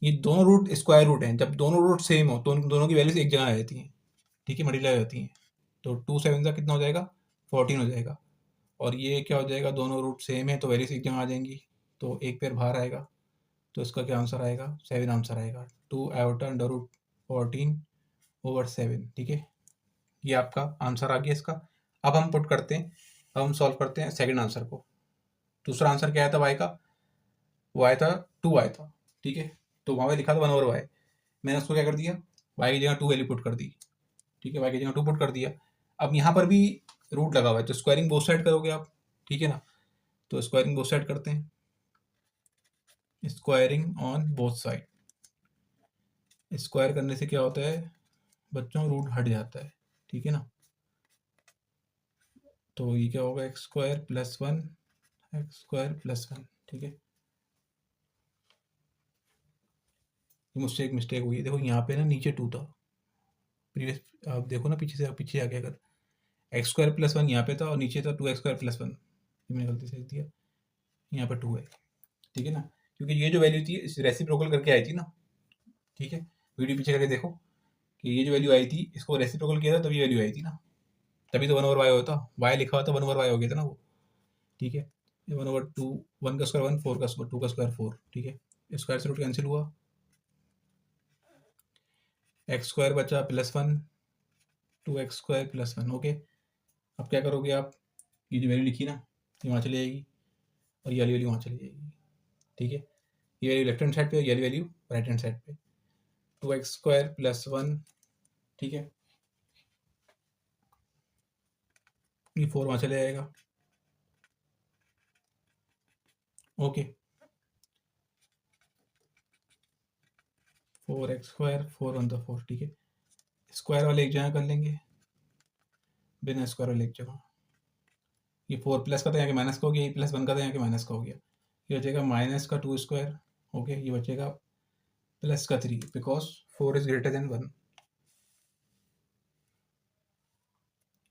S1: ये दोनों रूट स्क्वायर रूट हैं। जब दोनों रूट सेम हो तो दोनों की वैल्यूज एक जगह आ जाती हैं, ठीक है, मल्टीप्लाई हो जाती हैं। तो 2 7 का कितना हो जाएगा, 14 हो जाएगा। और ये क्या हो जाएगा, दोनों रूट सेम है तो वैल्यूज एक जगह आ जाएंगी, तो एक पेयर बाहर आएगा। तो इसका क्या आंसर आएगा, 7 आंसर आएगा। 2 आयोटा अंडर रूट 14 ओवर 7, ठीक है। ये आपका आंसर आ गया इसका। अब हम पुट करते हैं, अब हम सॉल्व करते हैं सेकंड आंसर को। दूसरा आंसर क्या आया था वाई का, वो आया था 2 आया था, ठीक है। तो वहाँ पे लिखा था 1 ओवर वाई, मैंने उसको क्या कर दिया, वाई की जगह 2 वैल्यू पुट कर दी, ठीक है, वाई की जगह 2 पुट कर दिया। अब यहाँ पर भी रूट लगा हुआ है तो स्क्वायरिंग बोथ साइड करोगे आप, ठीक है ना। तो स्क्वायरिंग बोथ साइड करते हैं, squaring on both side. Square करने से क्या होता है बच्चों, रूट हट जाता है, ठीक है ना। तो ये क्या होगा, x square plus 1 x square plus 1, ठीक है। मुझसे एक मिस्टेक हुई है, देखो यहाँ पे ना नीचे 2 था प्रीवियस, आप देखो ना पीछे से, आप पीछे आके अगर एक्स स्क्वायर प्लस 1 यहाँ पे था और नीचे था 2 एक्स स्क्वायर प्लस 1, ये मैंने गलती से लिख दिया, यहाँ पर 2 है, ठीक है ना। क्योंकि ये जो वैल्यू थी रेसिप्रोकल करके आई थी ना, ठीक है। वीडियो पीछे करके देखो कि ये जो वैल्यू आई थी इसको रेसिप्रोकल किया था तभी वैल्यू आई थी ना, तभी तो 1 ओवर वाई होता, वाई लिखा हुआ था 1 ओवर वाई हो गया था ना वो, ठीक है। ये 1/2, 1 का स्क्वायर 1, 4 का स्क्वायर 2 का स्क्वायर 4, ठीक है। स्क्वायर से रूट कैंसिल हुआ, एक्स स्क्वायर बचा plus 1 2 x square plus 1, okay. अब क्या करोगे आप, ये जो वैल्यू लिखी ना ये वहाँ चली जाएगी और ये वाली वैल्यू वहाँ चली जाएगी, ठीक है। ये वैल्यू लेफ्ट हैंड साइड पे और ये वाली वैल्यू राइट हैंड साइड पे, 2 एक्स स्क्वायर प्लस 1, ठीक है। ये 4 वहाँ चले जाएगा, ओके। 4 एक्स स्क्वायर 4 1 4, ठीक है। स्क्वायर वाले एक जगह कर लेंगे, बिना स्क्वायर वाले एक जगह। ये 4 प्लस का था यहाँ के माइनस का हो गया, ये प्लस 1 का था यहाँ के माइनस का हो गया। ये बचेगा माइनस का 2 स्क्वायर, ओके। ये बचेगा प्लस का 3 because 4 is greater than 1,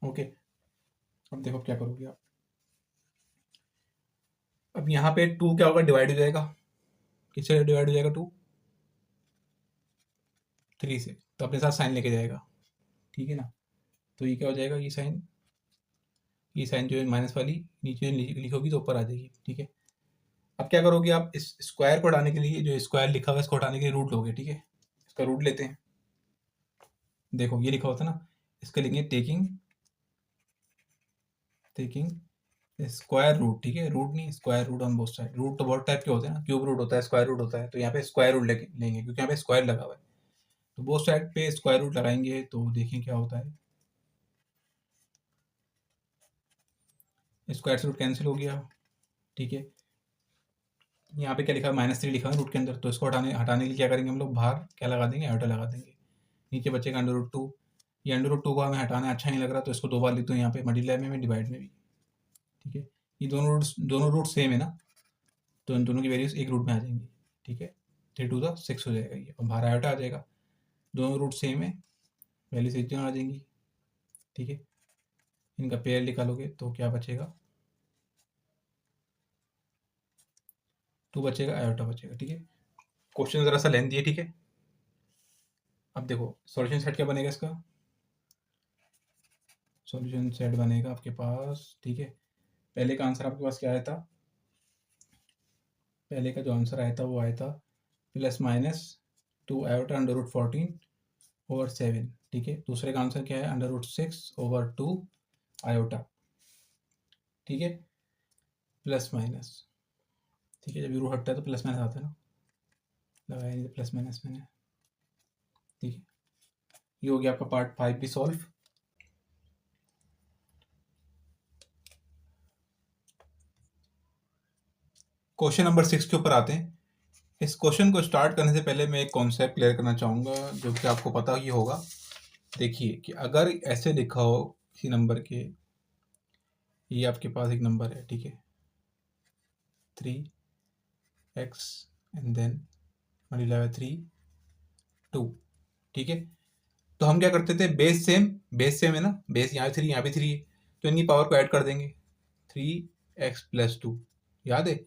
S1: okay. अब देखो क्या करोगे आप, अब यहाँ पे 2 क्या होगा, डिवाइड हो जाएगा, किससे डिवाइड हो जाएगा 2, 3 से, तो अपने साथ साइन लेके जाएगा, ठीक है ना। तो ये क्या हो जाएगा, ये साइन जो है माइनस वाली नीचे लिखोगी तो ऊपर आ जाएगी, ठीक है। अब क्या करोगे आप, इस स्क्वायर को हटाने के लिए, जो स्क्वायर लिखा हुआ है इसको हटाने के लिए रूट लोगे, ठीक है। इसका रूट लेते हैं, देखो ये लिखा होता ना, इसका लिखेंगे टेकिंग स्क्वायर रूट, ठीक है। रूट नहीं, square root on both side. Root तो बहुत टाइप के होते हैं ना, क्यूब रूट होता है, स्क्वायर रूट होता है, तो यहाँ पे स्क्वायर रूट लेंगे क्योंकि यहाँ पे स्क्वायर लगा हुआ है। तो बोथ साइड पे स्क्वायर रूट लगाएंगे तो देखें क्या होता है, स्क्वायर से रूट कैंसिल हो गया, ठीक है। यहाँ पे क्या लिखा है, -3 लिखा है रूट के अंदर, तो इसको हटाने के लिए क्या करेंगे हम लोग, बाहर क्या लगा देंगे, आयोटा लगा देंगे। नीचे बचेगा √2, ये √2 को हमें हटाना अच्छा नहीं लग रहा तो इसको 2 बार लिख दो यहाँ पे, मल्टीप्लाई में डिवाइड में भी, ठीक है। ये दोनों रूट सेम है ना, तो इन दोनों की वैल्यूज एक रूट में आ जाएंगी, ठीक है। 3 2 ज़ा 6 हो जाएगा ये, और बाहर आयोटा आ जाएगा। दोनों रूट सेम है, वैल्यूज एक जगह आ जाएंगी, ठीक है। इनका पेयर निकालोगे तो क्या बचेगा, 2 बचेगा, आयोटा बचेगा, ठीक है। क्वेश्चन ज़रा सा लेंथी है, ठीक है। अब देखो सॉल्यूशन सेट क्या बनेगा इसका, सॉल्यूशन सेट बनेगा आपके पास, ठीक है। पहले का आंसर आपके पास क्या आया था, पहले का जो आंसर आया था वो आया था ±2 आयोटा √14 ओवर 7, ठीक है। दूसरे का आंसर क्या है, √6 ओवर 2 आयोटा, ठीक है, प्लस माइनस, ठीक है। जब रूट हटता है तो प्लस माइनस आता है ना, लगाया नहीं तो प्लस माइनस मैंने, ठीक है। ये हो गया आपका पार्ट 5 भी सॉल्व। क्वेश्चन नंबर 6 के ऊपर आते हैं। इस क्वेश्चन को स्टार्ट करने से पहले मैं एक कॉन्सेप्ट क्लियर करना चाहूँगा जो कि आपको पता ही होगा। देखिए कि अगर ऐसे लिखा हो किसी नंबर के, ये आपके पास एक नंबर है, ठीक है, 3 x and then multiply by 3 2, ठीक है। तो हम क्या करते थे, बेस सेम है ना, बेस यहाँ 3 यहाँ भी 3 है, तो इनकी पावर को ऐड कर देंगे, 3x+2, याद है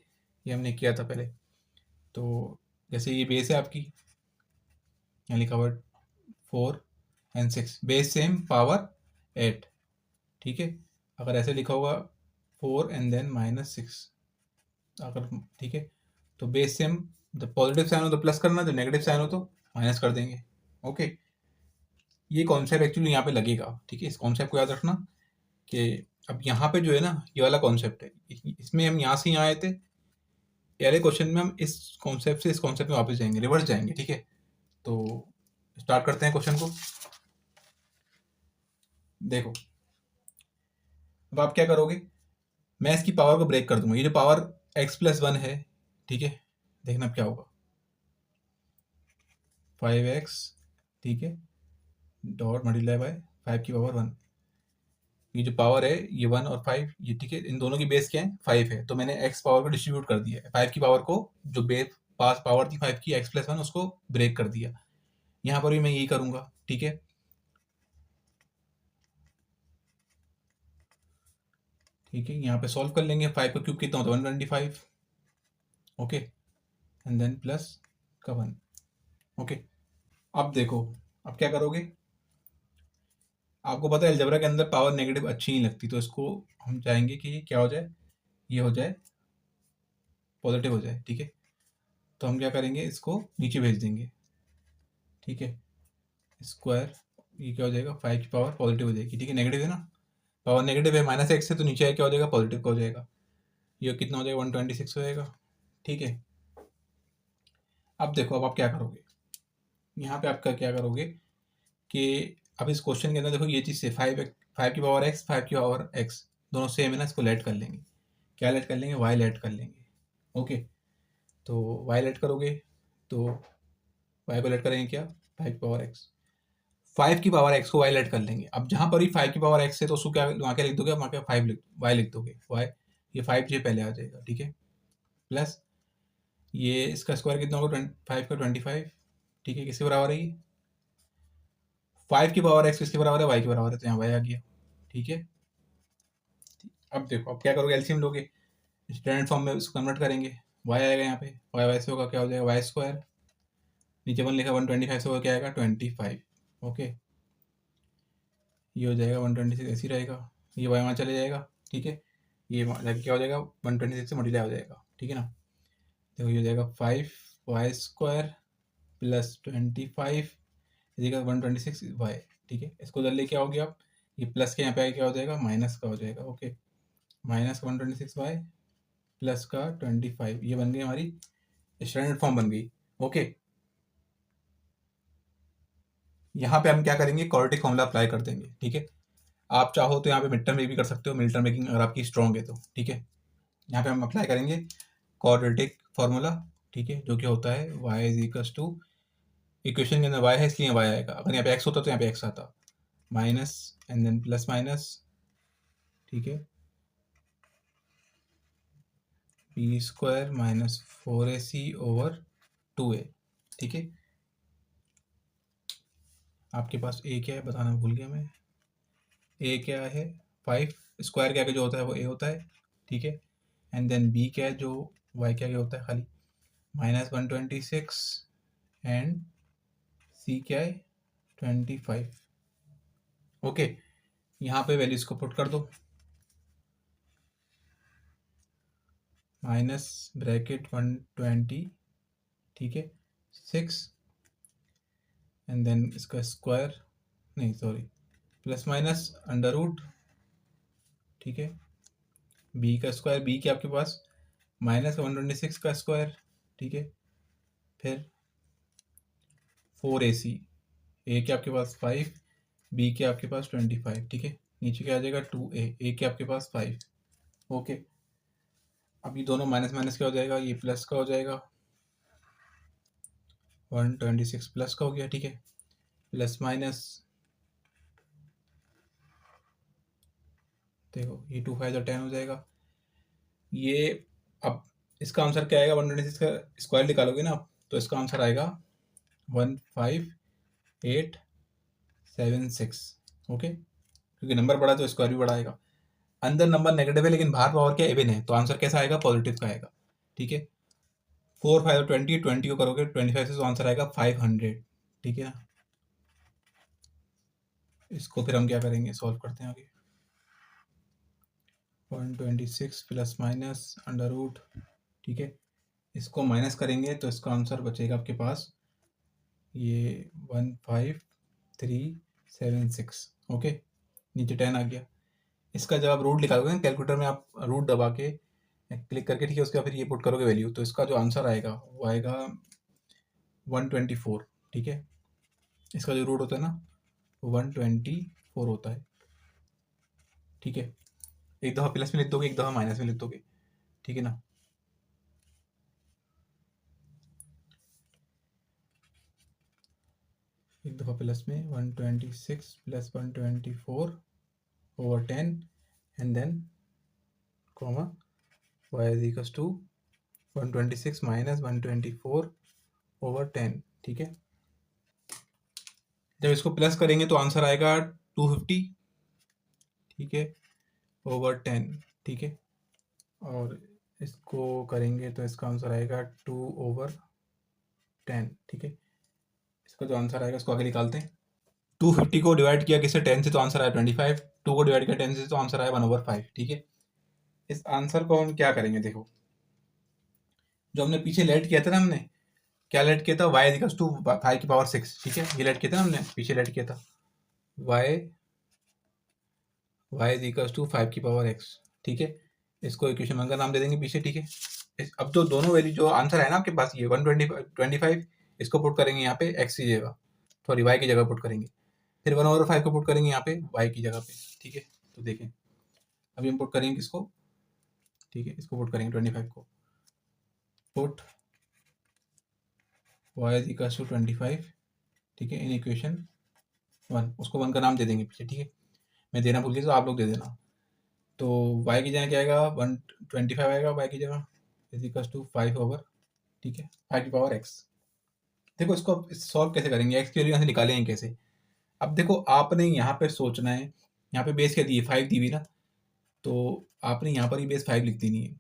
S1: ये हमने किया था पहले। तो जैसे ये बेस है आपकी, यहाँ लिखा हुआ 4 एंड 6, बेस सेम पावर 8, ठीक है। अगर ऐसे लिखा होगा 4 एंड देन -6, अगर, ठीक है, तो बेस सेम, जब पॉजिटिव साइन हो तो प्लस करना, जब नेगेटिव साइन हो तो माइनस कर देंगे। ओके, ये कॉन्सेप्ट एक्चुअली यहाँ पे लगेगा, ठीक है। इस कॉन्सेप्ट को याद रखना कि अब यहाँ पे जो है ना, ये वाला कॉन्सेप्ट है, इसमें हम यहाँ से यहाँ आए थे, पहले क्वेश्चन में हम इस कॉन्सेप्ट से इस कॉन्सेप्ट में वापस जाएंगे, रिवर्स जाएंगे, ठीक है। तो स्टार्ट करते हैं क्वेश्चन को। देखो, अब आप क्या करोगे, मैं इसकी पावर को ब्रेक कर दूंगा, ये जो पावर x+1 है, ठीक है, देखना अब क्या होगा, 5x, ठीक है, डॉट मल्टीप्लाई बाय 5 की पावर 1, ये जो पावर है ये 1 और 5, ये ठीक है, इन दोनों की बेस क्या है, 5 है, तो मैंने x पावर को डिस्ट्रीब्यूट कर दिया है, 5 की पावर को, जो बेस पास पावर थी 5 की x+1, उसको ब्रेक कर दिया। यहाँ पर भी मैं यही करूंगा, ठीक है। ठीक है, यहाँ पे सॉल्व कर लेंगे, 5 का क्यूब कितना होता है 125, ओके, एंड देन प्लस का 1, ओके। अब देखो, अब क्या करोगे, आपको पता है अलजेब्रा के अंदर पावर नेगेटिव अच्छी नहीं लगती, तो इसको हम चाहेंगे कि क्या हो जाए, ये हो जाए पॉजिटिव हो जाए, ठीक है। तो हम क्या करेंगे, इसको नीचे भेज देंगे, ठीक है, स्क्वायर, ये क्या हो जाएगा, 5 की पावर पॉजिटिव हो जाएगी, ठीक है, नेगेटिव है ना, पावर नेगेटिव है, -x है, तो नीचे क्या हो जाएगा, पॉजिटिव का हो जाएगा, ये कितना हो जाएगा 126 हो जाएगा, ठीक है। अब देखो, अब आप क्या करोगे, यहाँ पे आपका क्या करोगे कि अब इस क्वेश्चन के अंदर देखो, ये चीज़ से 5 की पावर x, 5 की पावर x, दोनों सेम है ना, इसको लेट कर लेंगे, क्या लेट कर लेंगे, y लेट कर लेंगे, ओके। तो y लेट करोगे, तो y को लेट करेंगे क्या, 5 की पावर x, 5 की पावर x को y लेट कर लेंगे। अब जहाँ पर ही 5 की पावर x है, तो उसको क्या वहाँ क्या लिख दोगे, वहाँ क्या 5 y लिख दोगे, y, ये 5 जो पहले आ जाएगा, ठीक है, प्लस ये इसका स्क्वायर कितना होगा, 5 का 25, ठीक है, किसके बराबर है ये, 5 की पावर x किसके बराबर है, y के बराबर है, तो यहाँ y आ गया, ठीक है। अब देखो, अब क्या करोगे, एलसीएम लोगे, स्टैंडर्ड फॉर्म में उसको कन्वर्ट करेंगे, y आएगा यहाँ पे, y से होगा क्या हो जाएगा, वाई स्क्वायर, नीचे 1 लिखा, 125 से होगा क्या आएगा 25, ओके, ये हो जाएगा 126, ऐसे ही रहेगा, ये y वहाँ चले जाएगा, ठीक है, ये जाके क्या हो जाएगा 126 से मल्टीप्लाई हो जाएगा, ठीक है ना। देखो ये हो जाएगा 5y² प्लस 25 इजिकल 126y, ठीक है, इसको उधर लेके आओगे आप, ये प्लस के यहाँ पे आगे क्या हो जाएगा, माइनस का हो जाएगा, ओके, माइनस का 126y प्लस का 25, ये बन गई हमारी स्टैंडर्ड फॉर्म बन गई, ओके। यहाँ पे हम क्या करेंगे, क्वाड्रेटिक फॉर्मूला अप्लाई कर देंगे, ठीक है। आप चाहो तो यहाँ पे मिड टर्म भी कर सकते हो, मिड टर्म मेकिंग अगर आपकी स्ट्रॉन्ग है तो, ठीक है। यहाँ पे हम अप्लाई करेंगे क्वाड्रेटिक फार्मूला, ठीक है, जो कि होता है y is equals to, equation के अंदर y है इसलिए y आएगा, अगर यहाँ पे x होता तो यहाँ पे x आता, minus and then plus minus, ठीक है, b² minus 4ac over 2a, ठीक है। आपके पास a क्या है बताना भूल गया मैं, a क्या है 5, स्क्वायर के आगे जो होता है वो a होता है, ठीक है, एंड देन b क्या है जो y के आगे होता है खाली, -126 एंड c क्या है 25, ओके। यहाँ पे वैल्यूज को पुट कर दो, माइनस ब्रैकेट 120, ठीक है, 6 एंड देन इसका स्क्वायर, नहीं sorry, plus minus under root, ठीक है, b का स्क्वायर, b के आपके पास -126 का स्क्वायर, ठीक है, फिर 4ac, a के आपके पास 5, b के आपके पास 25, ठीक है, नीचे क्या आ जाएगा 2a, a के आपके पास 5, ओके। अब ये दोनों माइनस माइनस क्या हो जाएगा, ये प्लस का हो जाएगा, 126 प्लस का हो गया, ठीक है, प्लस माइनस, देखो ये 2 5 10 हो जाएगा, ये अब इसका आंसर क्या आएगा, 126 का स्क्वायर निकालोगे ना आप, तो इसका आंसर आएगा 15876। ओके, क्योंकि नंबर बड़ा तो स्क्वायर भी बड़ा आएगा। अंदर नंबर नेगेटिव है लेकिन बाहर पावर क्या इवन है, तो आंसर कैसा आएगा, पॉजिटिव का आएगा। ठीक है, 4 5 20, 20 को करोगे 25 से, तो आंसर आएगा 500। ठीक है ना, इसको फिर हम क्या करेंगे, सॉल्व करते हैं आगे। 126 प्लस माइनस अंडर रूट, ठीक है, इसको माइनस करेंगे तो इसका आंसर बचेगा आपके पास ये 15376। ओके, नीचे 10 आ गया। इसका जब आप रूट निकालोगे ना कैलकुलेटर में, आप रूट दबा के क्लिक करके, ठीक है, उसके बाद फिर ये पुट करोगे वैल्यू, तो इसका जो आंसर आएगा वो आएगा 124। ठीक है, इसका जो रूट होता है ना 124 होता है। ठीक है, एक दफ़ा प्लस में लिख दोगे, एक दफ़ा माइनस में लिख दोगे। ठीक है ना, एक दफ़ा प्लस में 126 plus 124 over 10 and then comma y is equals to 126 minus 124 over 10। ठीक है, जब इसको प्लस करेंगे तो आंसर आएगा 250। ठीक है, ओवर 10। ठीक है, और इसको करेंगे तो इसका आंसर आएगा 2/10। ठीक है, इसका जो आंसर आएगा इसको आगे निकालते हैं। 250 को डिवाइड किया किससे, 10 से, तो आंसर आया 25। 2 को डिवाइड किया 10 से, तो आंसर आया 1/5। ठीक है, इस आंसर को हम क्या करेंगे, देखो जो हमने पीछे लेट किया था ना, हमने क्या लेट किया था, y इक्वल्स टू 5 की पावर 6। ठीक है, ये लेट किया था ना हमने, पीछे लेट किया था y इक्वल्स टू 5 की पावर x। ठीक है, इसको इक्वेशन 1 का नाम दे देंगे पीछे। ठीक है, अब तो दोनों वैल्यू जो आंसर है ना आपके पास, ये 125, इसको पुट करेंगे यहाँ पे x की जगह, सॉरी y की जगह पुट करेंगे, फिर 1/5 को पुट करेंगे यहाँ पे y की जगह पे। ठीक है, तो देखें अभी हम पुट करेंगे किसको, ठीक है, इसको पुट करेंगे 25 को, पुट y इक्वल्स टू 25। ठीक है, इन इक्वेशन 1, उसको 1 का नाम दे देंगे पीछे। ठीक है, मैं देना भूल गया तो आप लोग दे देना। तो y की जगह क्या आएगा, 125 आएगा y की जगह, इज इक्वल्स टू 5/, ठीक है, 5 की पावर x। देखो इसको सॉल्व कैसे करेंगे, x की वैल्यू यहाँ से निकालेंगे कैसे। अब देखो आपने यहाँ पे सोचना है, यहाँ पे बेस क्या दी है, 5 दी हुई ना, तो आपने यहाँ पर ही बेस 5 लिख देनी है।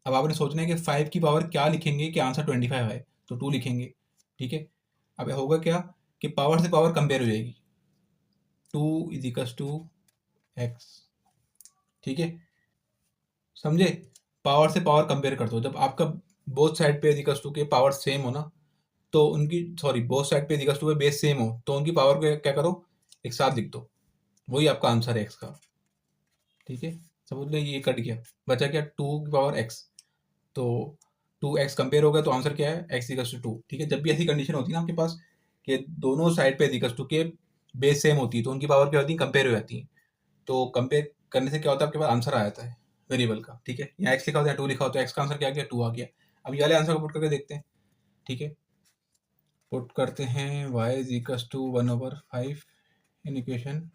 S1: अब आपने सोचना है कि 5 की पावर क्या लिखेंगे कि आंसर 25 आए, तो 2 लिखेंगे। ठीक है, अब होगा क्या कि पावर से पावर कंपेयर हो जाएगी, 2 इज इक्वल्स टू एक्स। ठीक है, समझे, पावर से पावर कंपेयर कर दो, जब आपका बोथ साइड पे इक्वल्स टू के पावर सेम हो ना, तो उनकी, सॉरी, बोथ साइड पे इक्वल्स टू बेस सेम हो, तो उनकी पावर को क्या करो, एक साथ लिख दो, वही आपका आंसर है एक्स का। ठीक है, समझ लो ये कट गया, बचा क्या 2 की पावर एक्स, तो 2x कंपेयर हो गया, तो आंसर क्या है, x इक्वल्स टू 2। ठीक है, जब भी ऐसी कंडीशन होती है ना आपके पास कि दोनों साइड पे इक्वल्स टू के बेस सेम होती है, तो उनकी पावर क्या होती है, कंपेयर हो जाती है। तो कंपेयर करने से क्या होता है, आपके पास आंसर आ जाता है वेरिएबल का। ठीक है, यहाँ x लिखा होता है, 2 लिखा होता है, x का आंसर क्या आ गया, 2 आ गया। अब ये वाले आंसर को पुट करके देखते हैं। ठीक है, पुट करते हैं y is equals to 1/5 in equation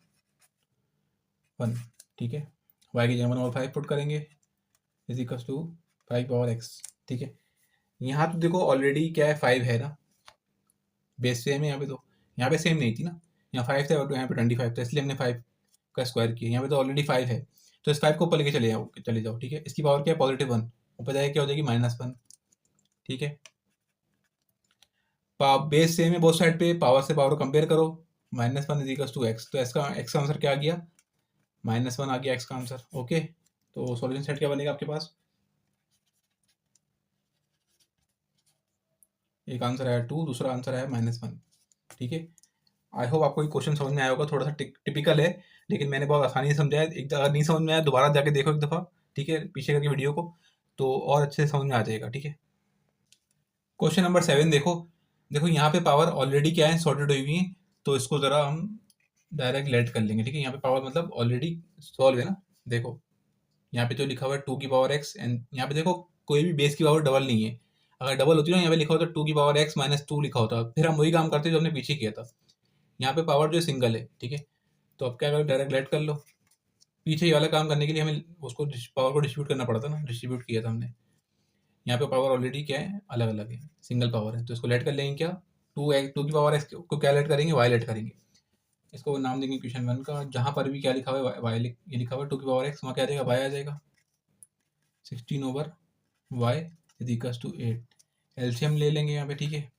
S1: 1। ठीक है, y की जगह 1/5 पुट करेंगे, is equals to 5 power x। ठीक है, यहाँ तो देखो ऑलरेडी क्या है, 5 है ना, बेस सेम है यहाँ पे, तो यहाँ पे सेम नहीं थी ना, यहाँ 5 था और यहाँ पे 25 था, इसलिए हमने 5 का स्क्वायर किया। यहाँ पे तो ऑलरेडी 5 है, तो इस 5 को ऊपर लेके चले जाओ। ठीक है, इसकी पावर क्या है, +1, ऊपर जाएगा क्या हो जाएगी, -1। ठीक है, बेस सेम है बोथ साइड पे, पावर से पावर कंपेयर करो, -1 इज इक्वल्स टू एक्स, तो एक्स का आंसर क्या आ गया, -1 आ गया एक्स का आंसर। ओके, तो सॉल्यूशन सेट क्या बनेगा आपके पास, एक आंसर आया 2, दूसरा आंसर आया -1। ठीक है, आई होप आपको ये क्वेश्चन समझ में आया होगा, थोड़ा सा टिपिकल है, लेकिन मैंने बहुत आसानी से समझाया। एक अगर नहीं समझ में आया दोबारा जाके देखो एक दफ़ा, ठीक है, पीछे करके वीडियो को, तो और अच्छे से समझ में आ जाएगा। ठीक है, क्वेश्चन नंबर 7 देखो। देखो यहाँ पे पावर ऑलरेडी क्या है, सॉर्टेड हुई हुई है, तो इसको ज़रा हम डायरेक्ट लेट कर लेंगे। ठीक है, यहाँ पे पावर मतलब ऑलरेडी सॉल्व है ना, देखो यहाँ पे जो लिखा हुआ है 2 की पावर एक्स, एंड यहाँ पे देखो कोई भी बेस की पावर डबल नहीं है, अगर डबल होती ना, यहाँ पे लिखा होता 2 की पावर एक्स -2 लिखा होता, फिर हम वही काम करते जो हमने पीछे किया था। यहाँ पे पावर जो सिंगल है। ठीक है, तो अब क्या करो, डायरेक्ट लेट कर लो। पीछे ये वाला काम करने के लिए हमें उसको पावर को डिस्ट्रीब्यूट करना पड़ता ना, डिस्ट्रीब्यूट किया था हमने, यहाँ पे पावर ऑलरेडी क्या है, अलग अलग है, सिंगल पावर है, तो इसको लेट कर लेंगे क्या, टू की पावर एक्स को क्या लेट करेंगे, वाई लेट करेंगे। इसको नाम देंगे इक्वेशन 1 का, जहाँ पर भी क्या लिखा हुआ है वाई ये लिखा हुआ है टू की पावर एक्स, वहाँ क्या आ जाएगा, वाई आ जाएगा। 16/y is equal to 8। LCM ले लेंगे यहाँ पे, ठीक है।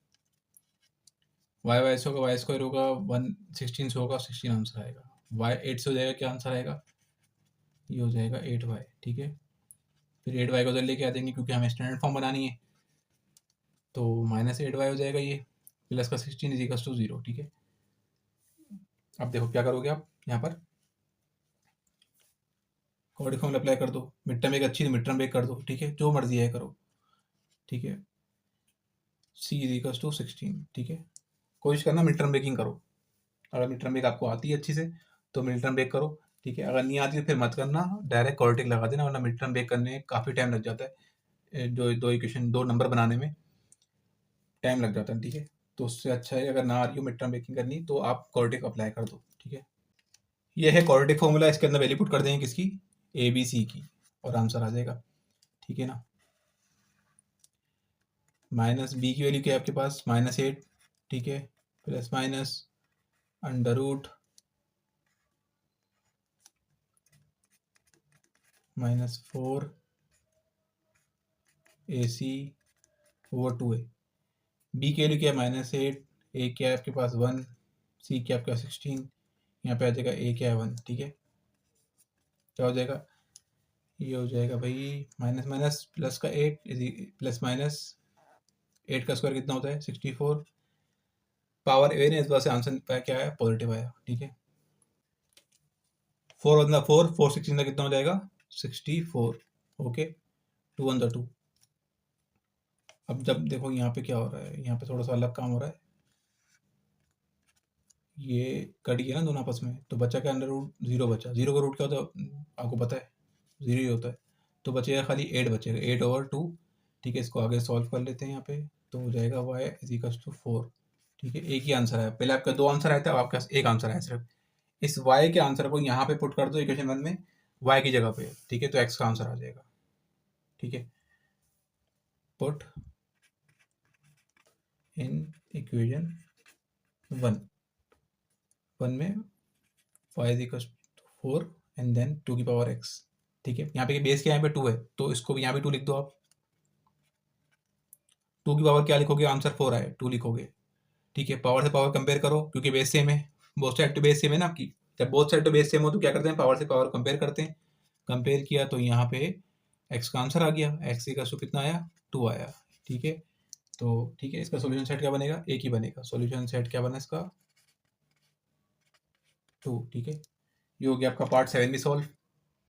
S1: वाई से होगा वाई स्क्वायर होगा 116 से होगा 16 आंसर आएगा। वाई 8 से हो जाएगा, क्या आंसर आएगा, ये हो जाएगा 8y, ठीक है। फिर 8y को उधर लेके आ देंगे क्योंकि हमें स्टैंडर्ड फॉर्म बनानी है, तो -8y हो जाएगा ये, प्लस का 16 इज इक्वल टू 0, ठीक है। अब देखो क्या करोगे आप, यहाँ पर कोड फॉर्मूला अप्लाई कर दो, मिड टर्म एक अच्छी मिड टर्म ब्रेक कर दो, ठीक है, जो मर्जी है करो, ठीक है। c इज इक्वल टू 16, ठीक है। कोशिश करना मिड टर्म ब्रेकिंग करो, अगर मिड टर्म ब्रेक आपको आती है अच्छी से तो मिड टर्म ब्रेक करो, ठीक है। अगर नहीं आती तो फिर मत करना, डायरेक्ट क्वाड्रेटिक लगा देना, वरना मिड टर्म ब्रेक करने में काफ़ी टाइम लग जाता है, जो दो इक्वेशन दो नंबर बनाने में टाइम लग जाता है, ठीक है। तो उससे अच्छा है अगर ना आ रही हो मिड टर्म ब्रेकिंग करनी तो आप क्वाड्रेटिक अप्लाई कर दो, ठीक है। ये है क्वाड्रेटिक फॉर्मूला, इसके अंदर वैल्यू पुट कर देंगे किसकी, ए बी सी की, और आंसर आ जाएगा, ठीक है ना। माइनस बी की वैल्यू क्या है आपके पास, -8, ठीक है, plus minus under root -4 AC over 2a। B की वैल्यू क्या है, -8, ए क्या है आपके पास 1, सी क्या आपका 16, यहाँ पे आ जाएगा ए क्या है 1, ठीक है। क्या हो जाएगा, ये हो जाएगा भाई माइनस माइनस प्लस का 8 प्लस माइनस 8 का स्क्वायर कितना होता है 64, पावर ए ने इस बार से आंसर क्या है पॉजिटिव आया, ठीक है। 4 वन 4, 4 16 का कितना हो जाएगा 64, ओके, 2 वन 2। अब जब देखो यहाँ पे क्या हो रहा है, यहाँ पे थोड़ा सा अलग काम हो रहा है, ये कट गया ना दोनों आपस में, तो बचा क्या, अंडर रूट 0 बचा, 0 का रूट क्या होता है आपको पता है, 0 ही होता है, तो बचेगा खाली 8 बचेगा, 8/2, ठीक है। इसको आगे सॉल्व कर लेते हैं यहाँ पे, तो हो जाएगा y इज इक्वल टू 4, ठीक है। एक ही आंसर है, पहले आपका 2 आंसर आया था, अब आपके पास एक आंसर है सिर्फ। इस y के आंसर को यहाँ पे पुट कर दो इक्वेशन 1 में, y की जगह पे, ठीक है, तो x का आंसर आ जाएगा, ठीक है। पुट इन इक्वेशन 1 में y is equal to 4 and then 2 की पावर x, ठीक है। यहाँ पे बेस क्या, यहाँ पे 2 है, तो इसको भी यहाँ पे 2 लिख दो आप, 2 की पावर क्या लिखोगे, आंसर 4 आए 2 लिखोगे, ठीक है। पावर से पावर कंपेयर करो क्योंकि बेस सेम है, both side two base same है ना आपकी, जब both side two base same हो तो क्या करते हैं, पावर से पावर कंपेयर करते हैं। कंपेयर किया तो यहाँ पे x का आंसर आ गया, x का कितना आया 2 आया, ठीक है। तो ठीक है, इसका सॉल्यूशन सेट क्या बनेगा, एक ही बनेगा, सॉल्यूशन सेट क्या बना इसका 2, ठीक है। ये हो गया आपका पार्ट 7 भी सॉल्व।